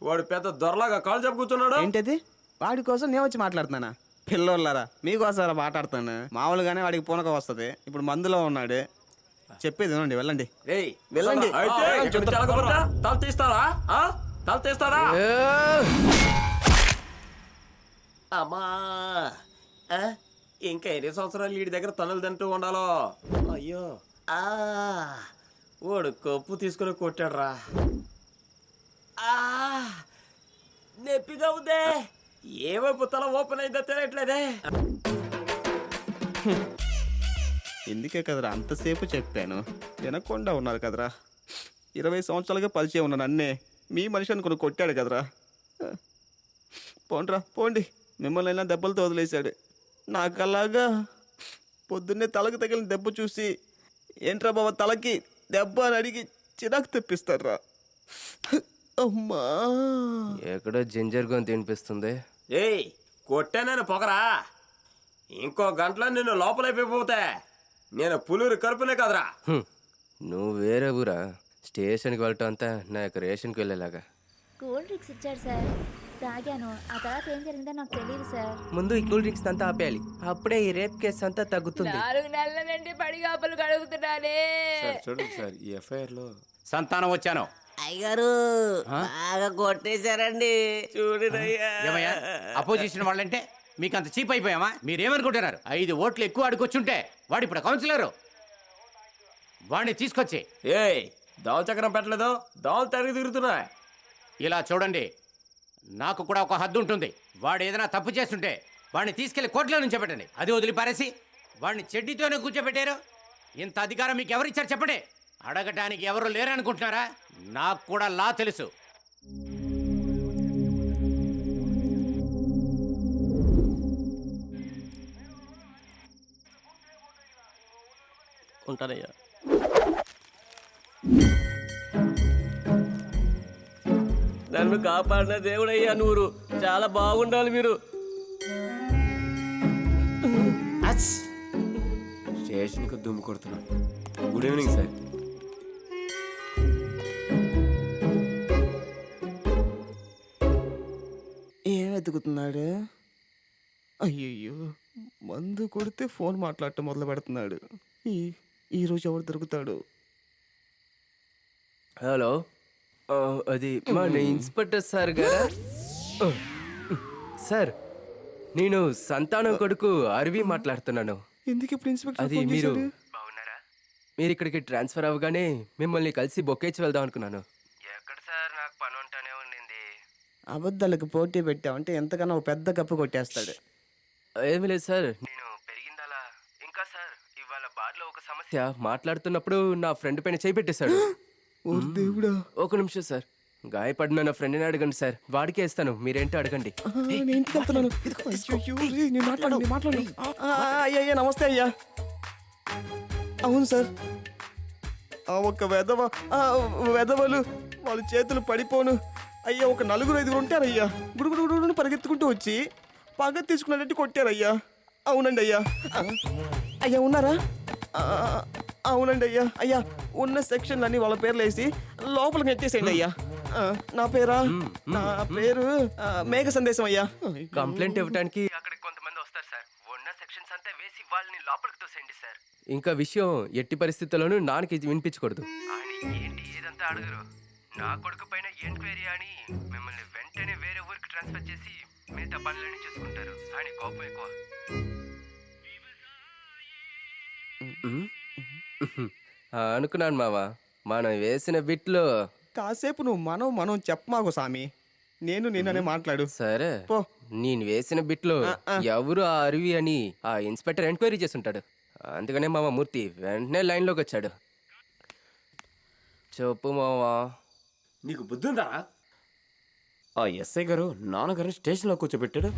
వాడు పెద్ద దొరలాగా కాళ్ళు చెప్పు కూర్చున్నాడు. ఏంటది? వాడి కోసం నేను వచ్చి మాట్లాడుతున్నానా? పిల్లోళ్ళారా మీకోసారా మాట్లాడుతాను. మామూలుగానే వాడికి పూనక వస్తుంది. ఇప్పుడు మందులో ఉన్నాడు. చెప్పేది వినండి, వెళ్ళండి వెళ్ళండి. తల తీస్తారా? తల తీస్తారా? అమ్మా ఇంకా ఎన్ని సంవత్సరాలు వీడి దగ్గర తనులు తింటూ ఉండాలో. అయ్యో వాడు కప్పు తీసుకుని కొట్టాడు రా. నొప్పిగా ఉందే. ఏవైపు తల ఓపెన్ అయిందో తెలియట్లేదే. ఎందుకే కదరా అంతసేపు చెప్పాను, వినకుండా ఉన్నారు కదరా. 20 సంవత్సరాలుగా పరిచయం ఉన్నాను అన్నే. మీ మనిషి అనుకుని కొట్టాడు కదరా. పోండ్రా పోండి, మిమ్మల్ని అయినా దెబ్బలతో వదిలేశాడు. నాకు అలాగా పొద్దున్నే తలకు తగిలిన దెబ్బ చూసి ఏంట్రా బాబా తలకి దెబ్బ అని అడిగి చిరాకు తెప్పిస్తారా. అమ్మా ఎక్కడో జింజర్ గొంతు తినిపిస్తుంది. ఏయ్ కొట్టానని పొగరా. ఇంకో గంటలో నిన్ను లోపలైపోతే నేను పులూరు కరుపునే కదరా. నువ్వు వేరే ఊరా? స్టేషన్కి వెళ్ళటం అంతా నాకు రేషన్కి వెళ్ళేలాగా. కూల్ డ్రింక్స్ ఇచ్చారు సార్, తాగాను. ఆ తర్వాత ఏం జరిగిందో నాకు తెలియదు సార్. ముందు ఈ కూల్ డ్రింక్స్ అంతా ఆపేయాలి, అప్పుడే ఈ రేప్ కేసు అంతా తగ్గుతుంది. 4 నెలల నుండి పడిగాపులు కడుగుతున్నానే. చూడండి సార్ ఈ ఎఫ్ఐఆర్ లో సంతానం వచ్చాను. అయ్యారు బాగా కొట్టేశారండి. ఏమయ్యా అపోజిషన్ వాళ్ళంటే మీకు అంత చీప్ అయిపోయామా? మీరేమనుకుంటున్నారు? 5 ఓట్లు ఎక్కువ అడుకొచ్చుంటే వాడు ఇప్పుడు కౌన్సిలరు. వాడిని తీసుకొచ్చి ఏయ్ దోమ చక్రం పెట్టలేదు, దోమలు తిరిగి తిరుగుతున్నా. ఇలా చూడండి, నాకు కూడా ఒక హద్దు ఉంటుంది. వాడు ఏదైనా తప్పు చేస్తుంటే వాడిని తీసుకెళ్లి కోర్టులో నుంచి పెట్టండి. అది వదిలిపారేసి వాడిని చెడ్డీతోనే కూర్చోబెట్టారు. ఇంత అధికారం మీకు ఎవరిచ్చారు చెప్పండి? అడగటానికి ఎవరు లేరనుకుంటున్నారా? నాకు కూడా లా తెలుసు. ఉంటానయ్యా. నన్ను కాపాడిన దేవుడయ్యా, నువ్వు చాలా బాగుండాలి మీరు. స్టేషన్కి దుమ్ము కొడుతున్నా. Good evening sir. ఏం వెతుకుతున్నాడు? అయ్యయ్యో, మందు కొడితే ఫోన్ మాట్లాడటం మొదలు పెడుతున్నాడు. ఈరోజు ఎవరు దొరుకుతాడు? హలో, అది మన ఇన్స్పెక్టర్ సార్ గారా? సార్, నేను సంతానం కొడుకు అరవి మాట్లాడుతున్నాను. ఎందుకు ఇప్పుడు ఇన్స్పెక్టర్ అది ఫోన్ మీరు చేశాడు? మీరు ఇక్కడికి ట్రాన్స్ఫర్ అవ్వగానే మిమ్మల్ని కలిసి బొక్కేచి వెళ్దాం అనుకున్నాను. ఎక్కడ సార్, నాకు పని ఉంటానే ఉండింది. అబద్ధాలకు పోటీ పెట్టామంటే ఎంతకన్నా ఒక పెద్ద కప్పు కొట్టేస్తాడు. ఏమీ లేదు సార్, నేను పెరిగిందలా. ఇంకా సార్, ఇవాళ బార్లో ఒక సమస్య మాట్లాడుతున్నప్పుడు నా ఫ్రెండ్ పైన చేయి పెట్టేశాడు. ఓ దేవుడా! ఒక నిమిషం సార్, గాయపడిన నా ఫ్రెండ్ని అడగండి సార్, వాడికే ఇస్తాను, మీరేంటో అడగండి. నేను ఇంటికి వెళ్తున్నాను. అయ్యయ్యో, నేను మాట్లాడు. అయ్యయ్యా నమస్తే అయ్యా. అవును సార్, ఒక వెధవలు వాళ్ళ చేతులు పడిపోను అయ్యా. ఒక 4-5 ఉంటారయ్యా. గుడుగుడు పరిగెత్తుకుంటూ వచ్చి పగ తీసుకున్నట్టు కొట్టారయ్యా. అవునండి అయ్యా. అయ్యా ఉన్నారా? అవునండి అయ్యా. అయ్యా ఉన్న సెక్షన్లు అన్ని వాళ్ళ పేర్లు వేసి లోపలికి ఎత్తేసేయండి అయ్యా. నా పేరు మేఘ సందేశం అయ్యా. కంప్లైంట్ ఇవ్వడానికి అక్కడికి కొంతమంది వస్తారు సార్. ఉన్న సెక్షన్స్ అంతా వేసి వాళ్ళని లోపలికి తోసేయండి సార్. ఇంకా విషయం ఎట్టి పరిస్థితుల్లోనూ నాన్నకి వినిపించకూడదు. ఏంటి ఏదంతా అడగరు. నా కొడుకు పైన ఎంక్వైరీ అని మిమ్మల్ని వెంటనే వేరే ఊరికి ట్రాన్స్ఫర్ చేసి మిగతా పనులన్నీ చేసుకుంటారు. అని కోపం ఎక్కువ. అనుకున్నాను మావా, మనం వేసిన బిట్లో కాసేపు నువ్వు మనం చెప్పమాకు సామి. నేననే మాట్లాడు. సరే, పో. నేను వేసిన బిట్లో ఎవరు ఆ అరివి అని ఆ ఇన్స్పెక్టర్ ఎంక్వైరీ చేస్తుంటాడు. అందుకనే మామ మూర్తి వెంటనే లైన్లోకి వచ్చాడు. చెప్పు మావా. నీకు బుద్ధి ఉందా? ఆ ఎస్ఐ గారు నాన్నగారిని స్టేషన్లో కూర్చోబెట్టాడు.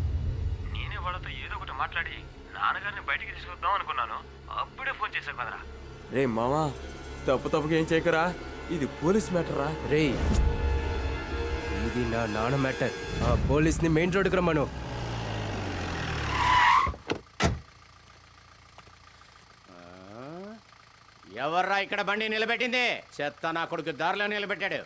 నేనే వాళ్ళతో ఏదో ఒకటి మాట్లాడి నాన్నగారిని బయటికి తీసుకొద్దాం అనుకున్నాను. అప్పుడే ఫోన్ చేశాను కదరా. రే మామా, తప్పుగా ఏం చేయకరా. ఇది పోలీస్ మ్యాటర్ రా. రే, ఇది నా నాన్న మ్యాటర్. ఆ పోలీస్ని మెయిన్ రోడ్డుకి రమ్మను. ఎవర్రా ఇక్కడ బండి నిలబెట్టింది? చెత్త నా కొడుకు దారిలో నిలబెట్టాడు.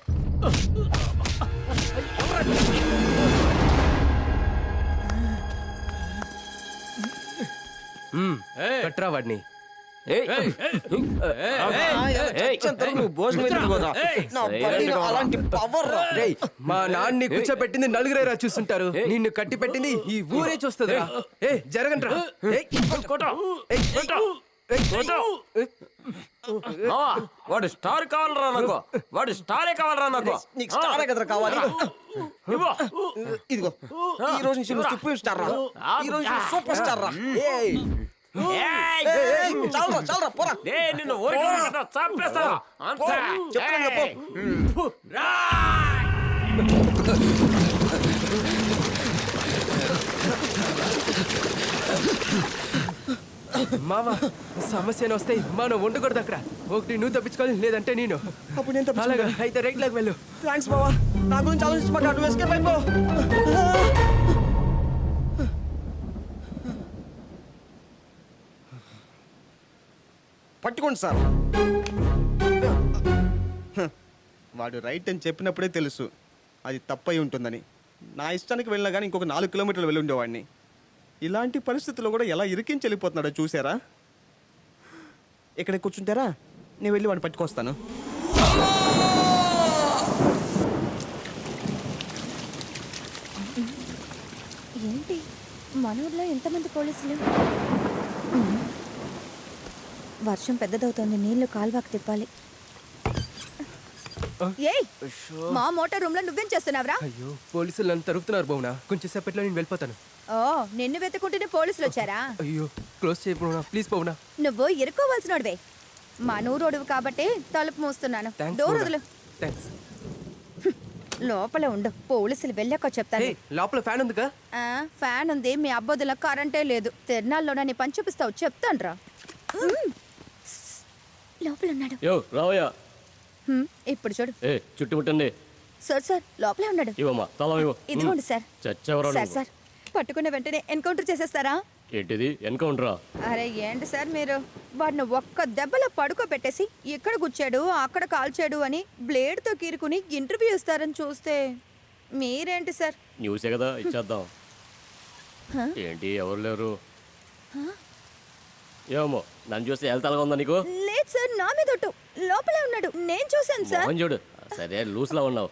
కట్రా వాడిని. నువ్వు భోజనం ఎందుకు పోదా? నా బండిలో అలాంటి పవర్ రా. రేయ్, మా నాన్ని కూర్చోపెట్టింది నలుగురేరా చూస్తుంటారు, నిన్ను కట్టి పెట్టింది ఈ ఊరే చూస్తుంది. ఏ జరగండి రా. వాడు స్టార్ కావాలరా నాకు, వాడు స్టారే కావాలరా నాకు. నీకు స్టార్ కదరా కావాలి. ఇదిగో ఈ రోజు నుంచి నువ్వు సూపర్ స్టార్ రా. ఈ రోజు నుంచి సూపర్ స్టార్ రా. చాలరా చాలరా పోరా. నిన్ను ఊరికి చంపేస్తా. మావా సమస్యను వస్తాయి, మనం ఉండకూడదు అక్కడ. ఒకటి నువ్వు తప్పించుకోవాలి, లేదంటే నేను. అప్పుడు నేను అలాగా తప్పించుకుంటా. అయితే రైట్ లాగా వెళ్ళు. థ్యాంక్స్ బావా, నా గురించి ఆలోచించి మాకు అటు ఎస్కేప్ అయిపో. పట్టుకోండి సార్. వాడు రైట్ అని చెప్పినప్పుడే తెలుసు అది తప్పై ఉంటుందని. నా ఇష్టానికి వెళ్ళినా కానీ ఇంకొక 4 కిలోమీటర్లు వెళ్ళి ఉండేవాడిని. ఇలాంటి పరిస్థితుల్లో కూడా ఎలా ఇరికించి వెళ్ళిపోతున్నాడో చూసారా? ఇక్కడ కూర్చుంటారా, నేను వెళ్ళి వాడిని పట్టుకొస్తాను. ఏంటి మన ఊర్లో ఎంతమంది పోలీసులు? వర్షం పెద్దదవుతోంది, నీళ్లు కాల్వాకు తిప్పాలి. ఏయ్, మా మోటార్ రూమ్ లో నువ్వేం చేస్తున్నావురా? అయ్యో, పోలీసులు నన్ను తరుపుతున్నారు బౌనా. కొంచెం సేపట్లో నేను వెళ్ళిపోతాను. ఓ, నిన్ను వెతుకుంటేనే పోలీసులు వచ్చారా? అయ్యో, క్లోజ్ చేయ బౌనా, ప్లీజ్ బౌనా. నువ్వు ఇరుకోవాల్సినోడివే. మా నూరోడువు కాబట్టి తలుపు మూస్తున్నాను. Thanks door బౌనా. వదులు. థ్యాంక్స్. లోపల ఉండు, పోలీసులు వెళ్ళాక చెప్తాను. ఏయ్, లోపల ఫ్యాన్ ఉందిగా? ఫ్యాన్ ఉంది, మీ అబ్బోదుల కరెంటే లేదు. తిరణాల్లోనా నీ పని చూపిస్తావు, చెప్తాను రా. లోపల ఉన్నాడు. యో రావయ్యా. ఇప్పుడు చూడు. చుట్టుముట్టండి. సార్ లోపలే ఉన్నాడు. ఇవ్వమ్మా తల ఇవ్వు. ఇదిగోండి సార్. చచ్చెవరా సార్ పట్టుకున్న వెంటనే ఎన్కౌంటర్ చేసేస్తారా? ఏంటిది ఎన్కౌంటరా? అరే ఏంటి సార్ మీరు, వాడిని ఒక్క దెబ్బలో పడుకోబెట్టేసి ఇక్కడ గుచ్చాడు అక్కడ కాల్చాడు అని బ్లేడ్తో కీరుకుని ఇంటర్వ్యూ ఇస్తారని చూస్తే మీరేంటి సార్? న్యూసే కదా, ఇచ్చేద్దాం. ఏంటి ఎవరు లేరు? ఏమో నన్ను చూస్తే వెళ్తాగా ఉందా నీకు? లేదు సార్, నా మీద ఒట్టు. లోపలే ఉన్నాడు, నేను చూశాను సార్. మోహన్ చూడు, సరే లూస్లా ఉన్నావు.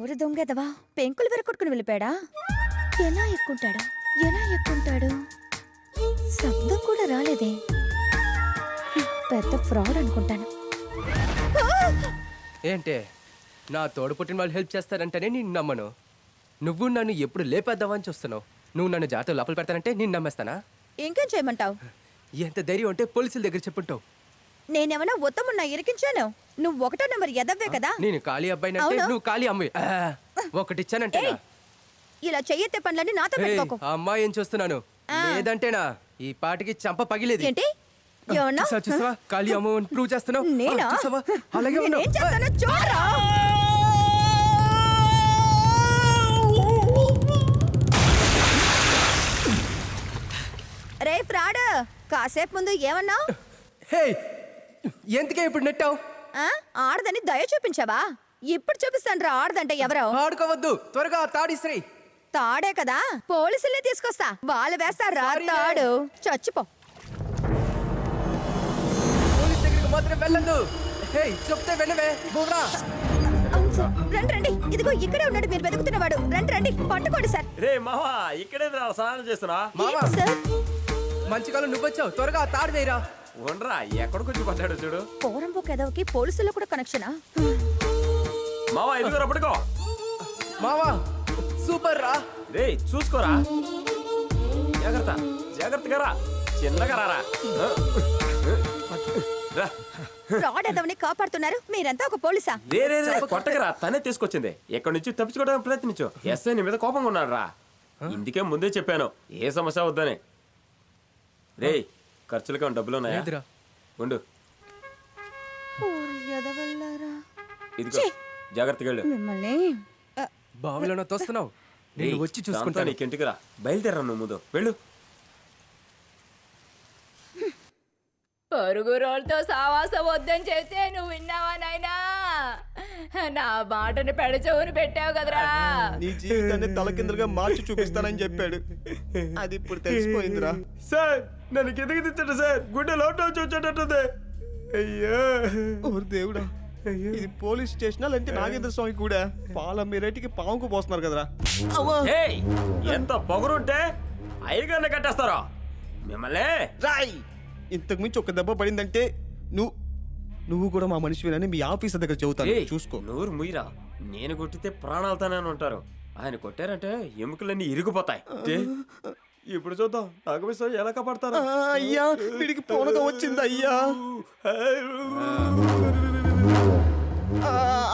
ఊరు దొంగదవా పెంకులు వెరకొట్టుకుని వెళ్ళిపోయాడా? ఎలా ఎక్కుంటాడు? శబ్దం కూడా రాలేదే. పెద్ద ఫ్రాడ్ అనుకుంటాను. ఏంటే, నా తోడు పుట్టిన వాళ్ళు హెల్ప్ చేస్తారంటేనే నేను నమ్మను. నువ్వు నన్ను ఎప్పుడు లేపేద్దామని చూస్తున్నావు. నువ్వు నన్ను జాతర లోపల పెడతానంటే నేను నమ్మేస్తానా? ఇంకేం చేయమంటావు? ఎంత ధైర్యం ఉంటే పోలీసుల దగ్గర చెప్పుంటావు. నేనేమన్నా ఉత్తమున్నా ఇరికించాను? నువ్వు 1వ నెంబర్ ఎదవ్వే కదా. నేను ఖాళీ అబ్బాయినంటే అవును. నువ్వు ఖాళీ అమ్మాయి. ఒకటిచ్చానంటే ఏయ్, ఇలా చెయ్యెత్తే పనులన్నీ నాతో పెట్టుకోకు. అమ్మాయి ఏం చూస్తున్నాను, లేదంటేనా ఈ పాటికి చంప పగిలేది. ఏంటి ఏమన్నా? చూసావా ఖాళీ అమ్మ ప్రూవ్ చేస్తున్నావు. నేనా? చూసావా అలాగే ఉన్నావు. నేనేం చేస్తానో చూడరా. రే ఫ్రాడ్, కాసేపు ముందు ఏమన్నావు? హే, ఎందుకే ఇప్పుడు నెట్టావు? ఆడదని దయ చూపించావా? ఇప్పుడు చూపిస్తాను రా ఆడదంటే ఎవరో. ఆడుకోవద్దు, త్వరగా తాడిశ్రీ. తాడే కదా, పోలీసులే తీసుకొస్తా, వాళ్ళు వేస్తారా తాడు. చచ్చిపో. పోలీస్ దగ్గరికి మాత్రం వెళ్ళదు. హే, చెప్తే వెళ్ళవే బువ్రా. అవును సార్, రండి రండి, ఇదిగో ఇక్కడే ఉన్నాడు మీరు వెతుకుతున్నవాడు. రండి రండి, పట్టుకోండి సార్. రే మావా, ఇక్కడే స్నానం చేస్తున్నా. మావా, ఏంటి సార్? మంచి కాలం నువ్వొచ్చావు, త్వరగా తాడు వేయరా. ఉండరా, ఎక్కడికొచ్చి పడ్డాడు చూడు. పోరంబోక్ ఎదవకి పోలీసుల్లో కూడా కనెక్షనా? మావా ఎదుగురా, పట్టుకో. మావా సూపర్ రా. రే చూసుకోరా, జాగ్రత్త జాగ్రత్తగా రా, చిన్నగా రారా. రా. ఫ్రాడ్ ఎదవని కాపాడుతున్నారు, మీరంతా ఒక పోలీసా? రే రే రే, కొట్టకరా, తనే తీసుకొచ్చింది. ఎక్కడి నుంచి తప్పించుకోవడానికి ప్రయత్నించు. ఎస్ఐ నీ మీద కోపంగా ఉన్నాడు రా. ఇందుకే ముందే చెప్పాను ఏ సమస్య వద్దని. రే ఖర్చులకి డబ్బులు ఉన్నాయా? లేదురా. ఉండు, ఇదిగో జాగ్రత్తగా వెళ్ళు. మిమ్మల్ని బావిలోనో తోస్తున్నావు, నేను వచ్చి చూసుకుంటాను. నీకు ఇంటికి రా, బయలుదేరా నువ్వు ముందు వెళ్ళు. పొరుగు రోడ్తో సావాసం వద్దని చెబితే నువ్వు విన్నావా నాయనా? నా మాటను పెడచెవును పెట్టావు కదరా. నీ జీవితాన్ని తలకిందులుగా మార్చి చూపిస్తానని చెప్పాడు. అది ఇప్పుడు తెలిసిపోయిందిరా. సార్ నన్ను కిందకి తెచ్చాడు సార్, గుండె లోటు వచ్చి వచ్చేటట్టుంది. అయ్యో ఓ దేవుడా, ఇది పోలీస్ స్టేషన్ లేదంటే నాగేంద్ర స్వామి కూడా పాల మీరేటికి పాముకు పోస్తున్నారు కదరా. ఏయ్, ఎంత పొగరుంటే అయ్యగారిని కట్టేస్తారా మిమ్మల్ని? రాయ్, ఇంతకు మించి ఒక దెబ్బ పడిందంటే నువ్వు కూడా మా మనిషివేనని మీ ఆఫీసర్ దగ్గర చెబుతాను, చూసుకో. నూరు ముయ్యరా, నేను కొట్టితే ప్రాణాలతోనే ఉంటారు, ఆయన కొట్టారంటే ఎముకలన్నీ ఇరిగిపోతాయి. ఇప్పుడు చూద్దాం నాగమేశ్వర ఎలా కాపాడతారు. అయ్యా, వీడికి పూనకం వచ్చింది అయ్యా.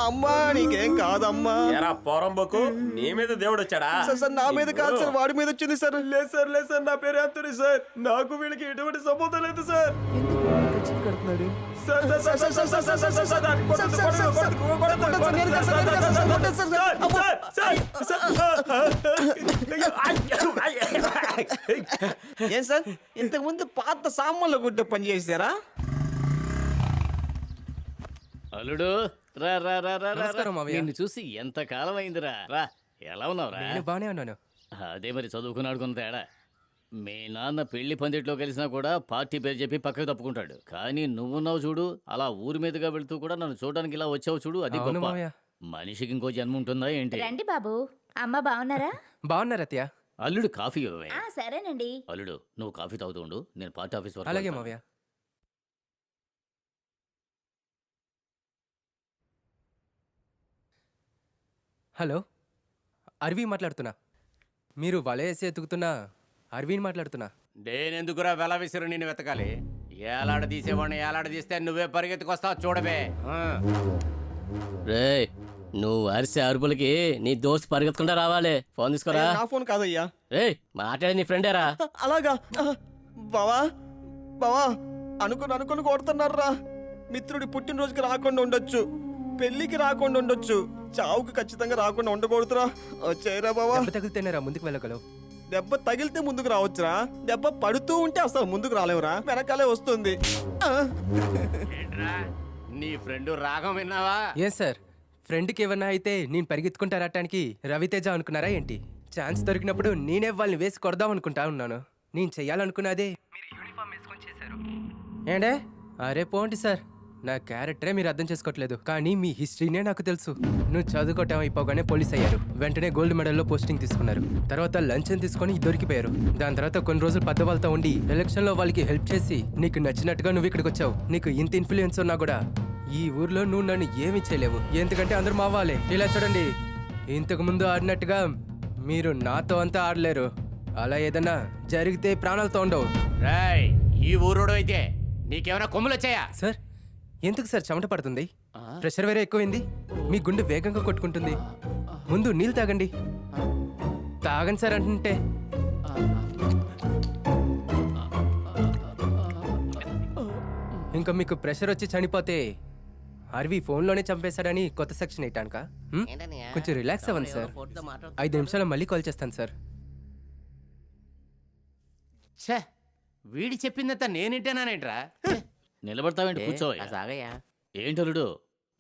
అమ్మా నీకేం కాదమ్మా. ఎరా పోరంబోకు, నీ మీద దేవుడు వచ్చాడా? సార్ నా మీద కాదు సార్, వాడి మీద వచ్చింది సార్. లేదు సార్, నా పేరు అంతని సార్, నాకు వీళ్ళకి ఎటువంటి సంబంధం లేదు సార్. ఏం సార్, ఇంతకు ముందు పాత సామాన్ల గుడ్డ పని చేశారా? అల్లుడు రా రా రా రా రా, రా. నమస్కారం మావయ్య. నిన్ను చూసి ఎంత కాలం అయిందిరా. రా, ఎలా ఉన్నావురా? నేను బానే ఉన్నాను. అదే మరి చదువుకున్నాడుకున్న తేడా. మీ నాన్న పెళ్లి పందిట్లో కలిసినా కూడా పార్టీ పేరు చెప్పి పక్కకు తప్పుకుంటాడు. కానీ నువ్వున్నావు చూడు, అలా ఊరి మీదుగా వెళ్తూ కూడా నన్ను చూడడానికి ఇలా వచ్చావు చూడు, అది అవును గొప్ప. మావయ్య. మనిషికి ఇంకో జన్మ ఉంటుందా ఏంటి? రండి బాబు, అమ్మ బాగున్నారా? బాగున్నారు అత్తయ్య. అల్లుడు కాఫీ ఇవ్వవే. సరేనండి. అల్లుడు నువ్వు కాఫీ తాగుతూ ఉండు, నేను పార్టీ ఆఫీస్ వరకు అలాగే వెళ్తాను. మావయ్య. హలో, అరవి మాట్లాడుతున్నా. మీరు వల వేసి ఎతుకుతున్నా అరవిని మాట్లాడుతున్నా. నేనెందుకురా వెల విసిరు నిన్ను వెతకాలి? ఏలాడ తీసేవాడిని ఏలాడ తీస్తే నువ్వే పరిగెత్తుకొస్తావు చూడబే. రే, నువ్వు అరిసే అరుపులకి నీ దోస్తు పరిగెత్తకుండా రావాలి. ఫోన్ తీసుకోరా. నా ఫోన్ కాదయ్యా. రే, మాట్లాడే నీ ఫ్రెండేరా. అలాగా బావా బావా, అనుకుని కొడుతున్నారా. మిత్రుడి పుట్టినరోజుకి రాకుండా ఉండొచ్చు, పెళ్లికి రాకుండా ఉండొచ్చు, చావుకి ఖచ్చితంగా రాకుండా ఉండకూడదురా. వచ్చాయిరా బావా. దెబ్బ తగిలితేనేరా ముందుకు వెళ్ళగలవు. దెబ్బ తగిలితే ముందుకు రావచ్చురా, దెబ్బ పడుతూ ఉంటే అసలు ముందుకు రాలేవురా, వెనకాలే వస్తుంది. నీ ఫ్రెండ్ రాగం విన్నావా? ఏం సార్, ఫ్రెండ్కి ఏమన్నా అయితే నేను పరిగెత్తుకుంటా రావటానికి రవితేజ అనుకున్నారా ఏంటి? ఛాన్స్ దొరికినప్పుడు నేనే వాళ్ళని వేసి కొడదాం అనుకుంటా ఉన్నాను. నేను చెయ్యాలనుకున్నదే మీరు యూనిఫామ్ వేసుకొని చేశారు. ఏంటే? అరే పోండి సార్, నా క్యారెక్టరే మీరు అర్థం చేసుకోవట్లేదు. కానీ మీ హిస్టరీనే నాకు తెలుసు. నువ్వు చదువుకోవటం అయిపోగానే పోలీస్ అయ్యారు, వెంటనే గోల్డ్ మెడల్లో పోస్టింగ్ తీసుకున్నారు, తర్వాత లంచం తీసుకొని దొరికిపోయారు. దాని తర్వాత కొన్ని రోజులు పెద్ద వాళ్ళతో ఉండి ఎలక్షన్లో వాళ్ళకి హెల్ప్ చేసి నీకు నచ్చినట్టుగా నువ్వు ఇక్కడికి వచ్చావు. నీకు ఇంత ఇన్ఫ్లుయెన్స్ ఉన్నా కూడా ఈ ఊర్లో నువ్వు నన్ను ఏమీ చేయలేవు, ఎందుకంటే అందరూ మా వాళ్ళే. ఇలా చూడండి, ఇంతకు ముందు ఆడినట్టుగా మీరు నాతో అంతా ఆడలేరు. అలా ఏదన్నా జరిగితే ప్రాణాలతో ఉండవు. రాయ్, ఈ ఊరోడు అయితే నీకేమైనా కొమ్ములు వచ్చాయా? సార్, ఎందుకు సార్ చెమట పడుతుంది? ప్రెషర్ వేరే ఎక్కువైంది, మీ గుండె వేగంగా కొట్టుకుంటుంది. ముందు నీళ్ళు తాగండి. తాగండి సార్ అంటే. ఇంకా మీకు ప్రెషర్ వచ్చి చనిపోతే అరవి ఫోన్లోనే చంపేశాడని కొత్త సెక్షన్ వేయటానికా? కొంచెం రిలాక్స్ అవ్వండి సార్. 5 నిమిషాలు మళ్ళీ కాల్ చేస్తాను సార్. ఛే, వీడి చెప్పిందంతా నేనింటేనానేంట్రా? నిలబడతావేంటి? కూర్చో. సాగయ్యా. ఏంటలుడు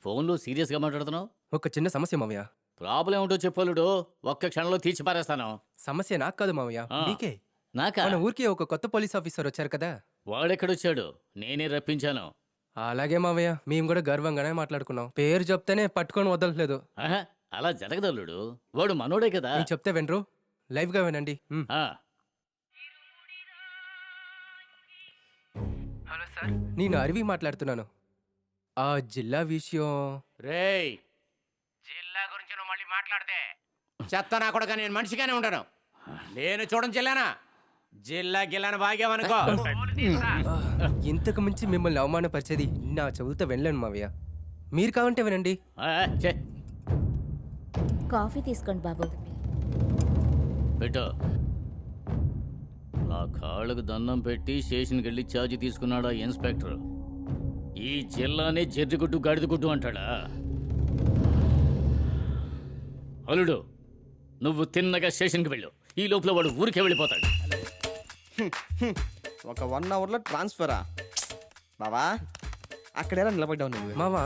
ఫోన్లో సీరియస్ గా మాట్లాడుతున్నావు? ఒక చిన్న సమస్య మావయ్య. ప్రాబ్లం ఏమిటో చెప్పలుడు, ఒక్క క్షణంలో తీర్చి పారేస్తాను. సమస్య నాకు కాదు మావయ్య, మీకే. నాకా? మన ఊరికి ఒక కొత్త పోలీస్ ఆఫీసర్ వచ్చారు కదా. వాడెక్కడొచ్చాడు? నేనే రప్పించాను. అలాగే మావయ్య, మేము కూడా గర్వంగానే మాట్లాడుకున్నాం. పేరు చెప్తేనే పట్టుకొని వదలట్లేదు. ఆహా, అలా జరగదల్లుడు, వాడు మనోడే కదా. నేను చెప్తే వినరు, లైవ్ గా వినండి. ఆ, హలో సార్, నేను అరవి మాట్లాడుతున్నాను. ఆ జిల్లా విషయం. రేయ్, జిల్లా గురించి నువ్వు మళ్ళీ మాట్లాడితే చెత్త నా కూడా నేను మనిషిగానే ఉండను. నేను చూడడం జిల్లానా? జిల్లా గిల్లాను బాగామనుకో. ఇంతకు మించి మిమ్మల్ని అవమానపరిచేది నా చెవులతో వినలేను మావయ్య. మీరు కావంటే వినండి. ఛే, కాఫీ తీసుకోండి బాబు. పెట్టు. నా కాళ్ళకు దండం పెట్టి స్టేషన్కి వెళ్ళి ఛార్జీ తీసుకున్నాడా ఇన్స్పెక్టర్? ఈ జిల్లానే జర్రిగుట్టు గడిదగుట్టు అంటాడా? అల్లుడు, నువ్వు తిన్నగా స్టేషన్కి వెళ్ళు, ఈ లోపల వాడు ఊరికే వెళ్ళిపోతాడు. ఒక 1 అవర్లో ట్రాన్స్ఫరా? బావా అక్కడ ఎలా నిలబడ్డావు నువ్వు? మావా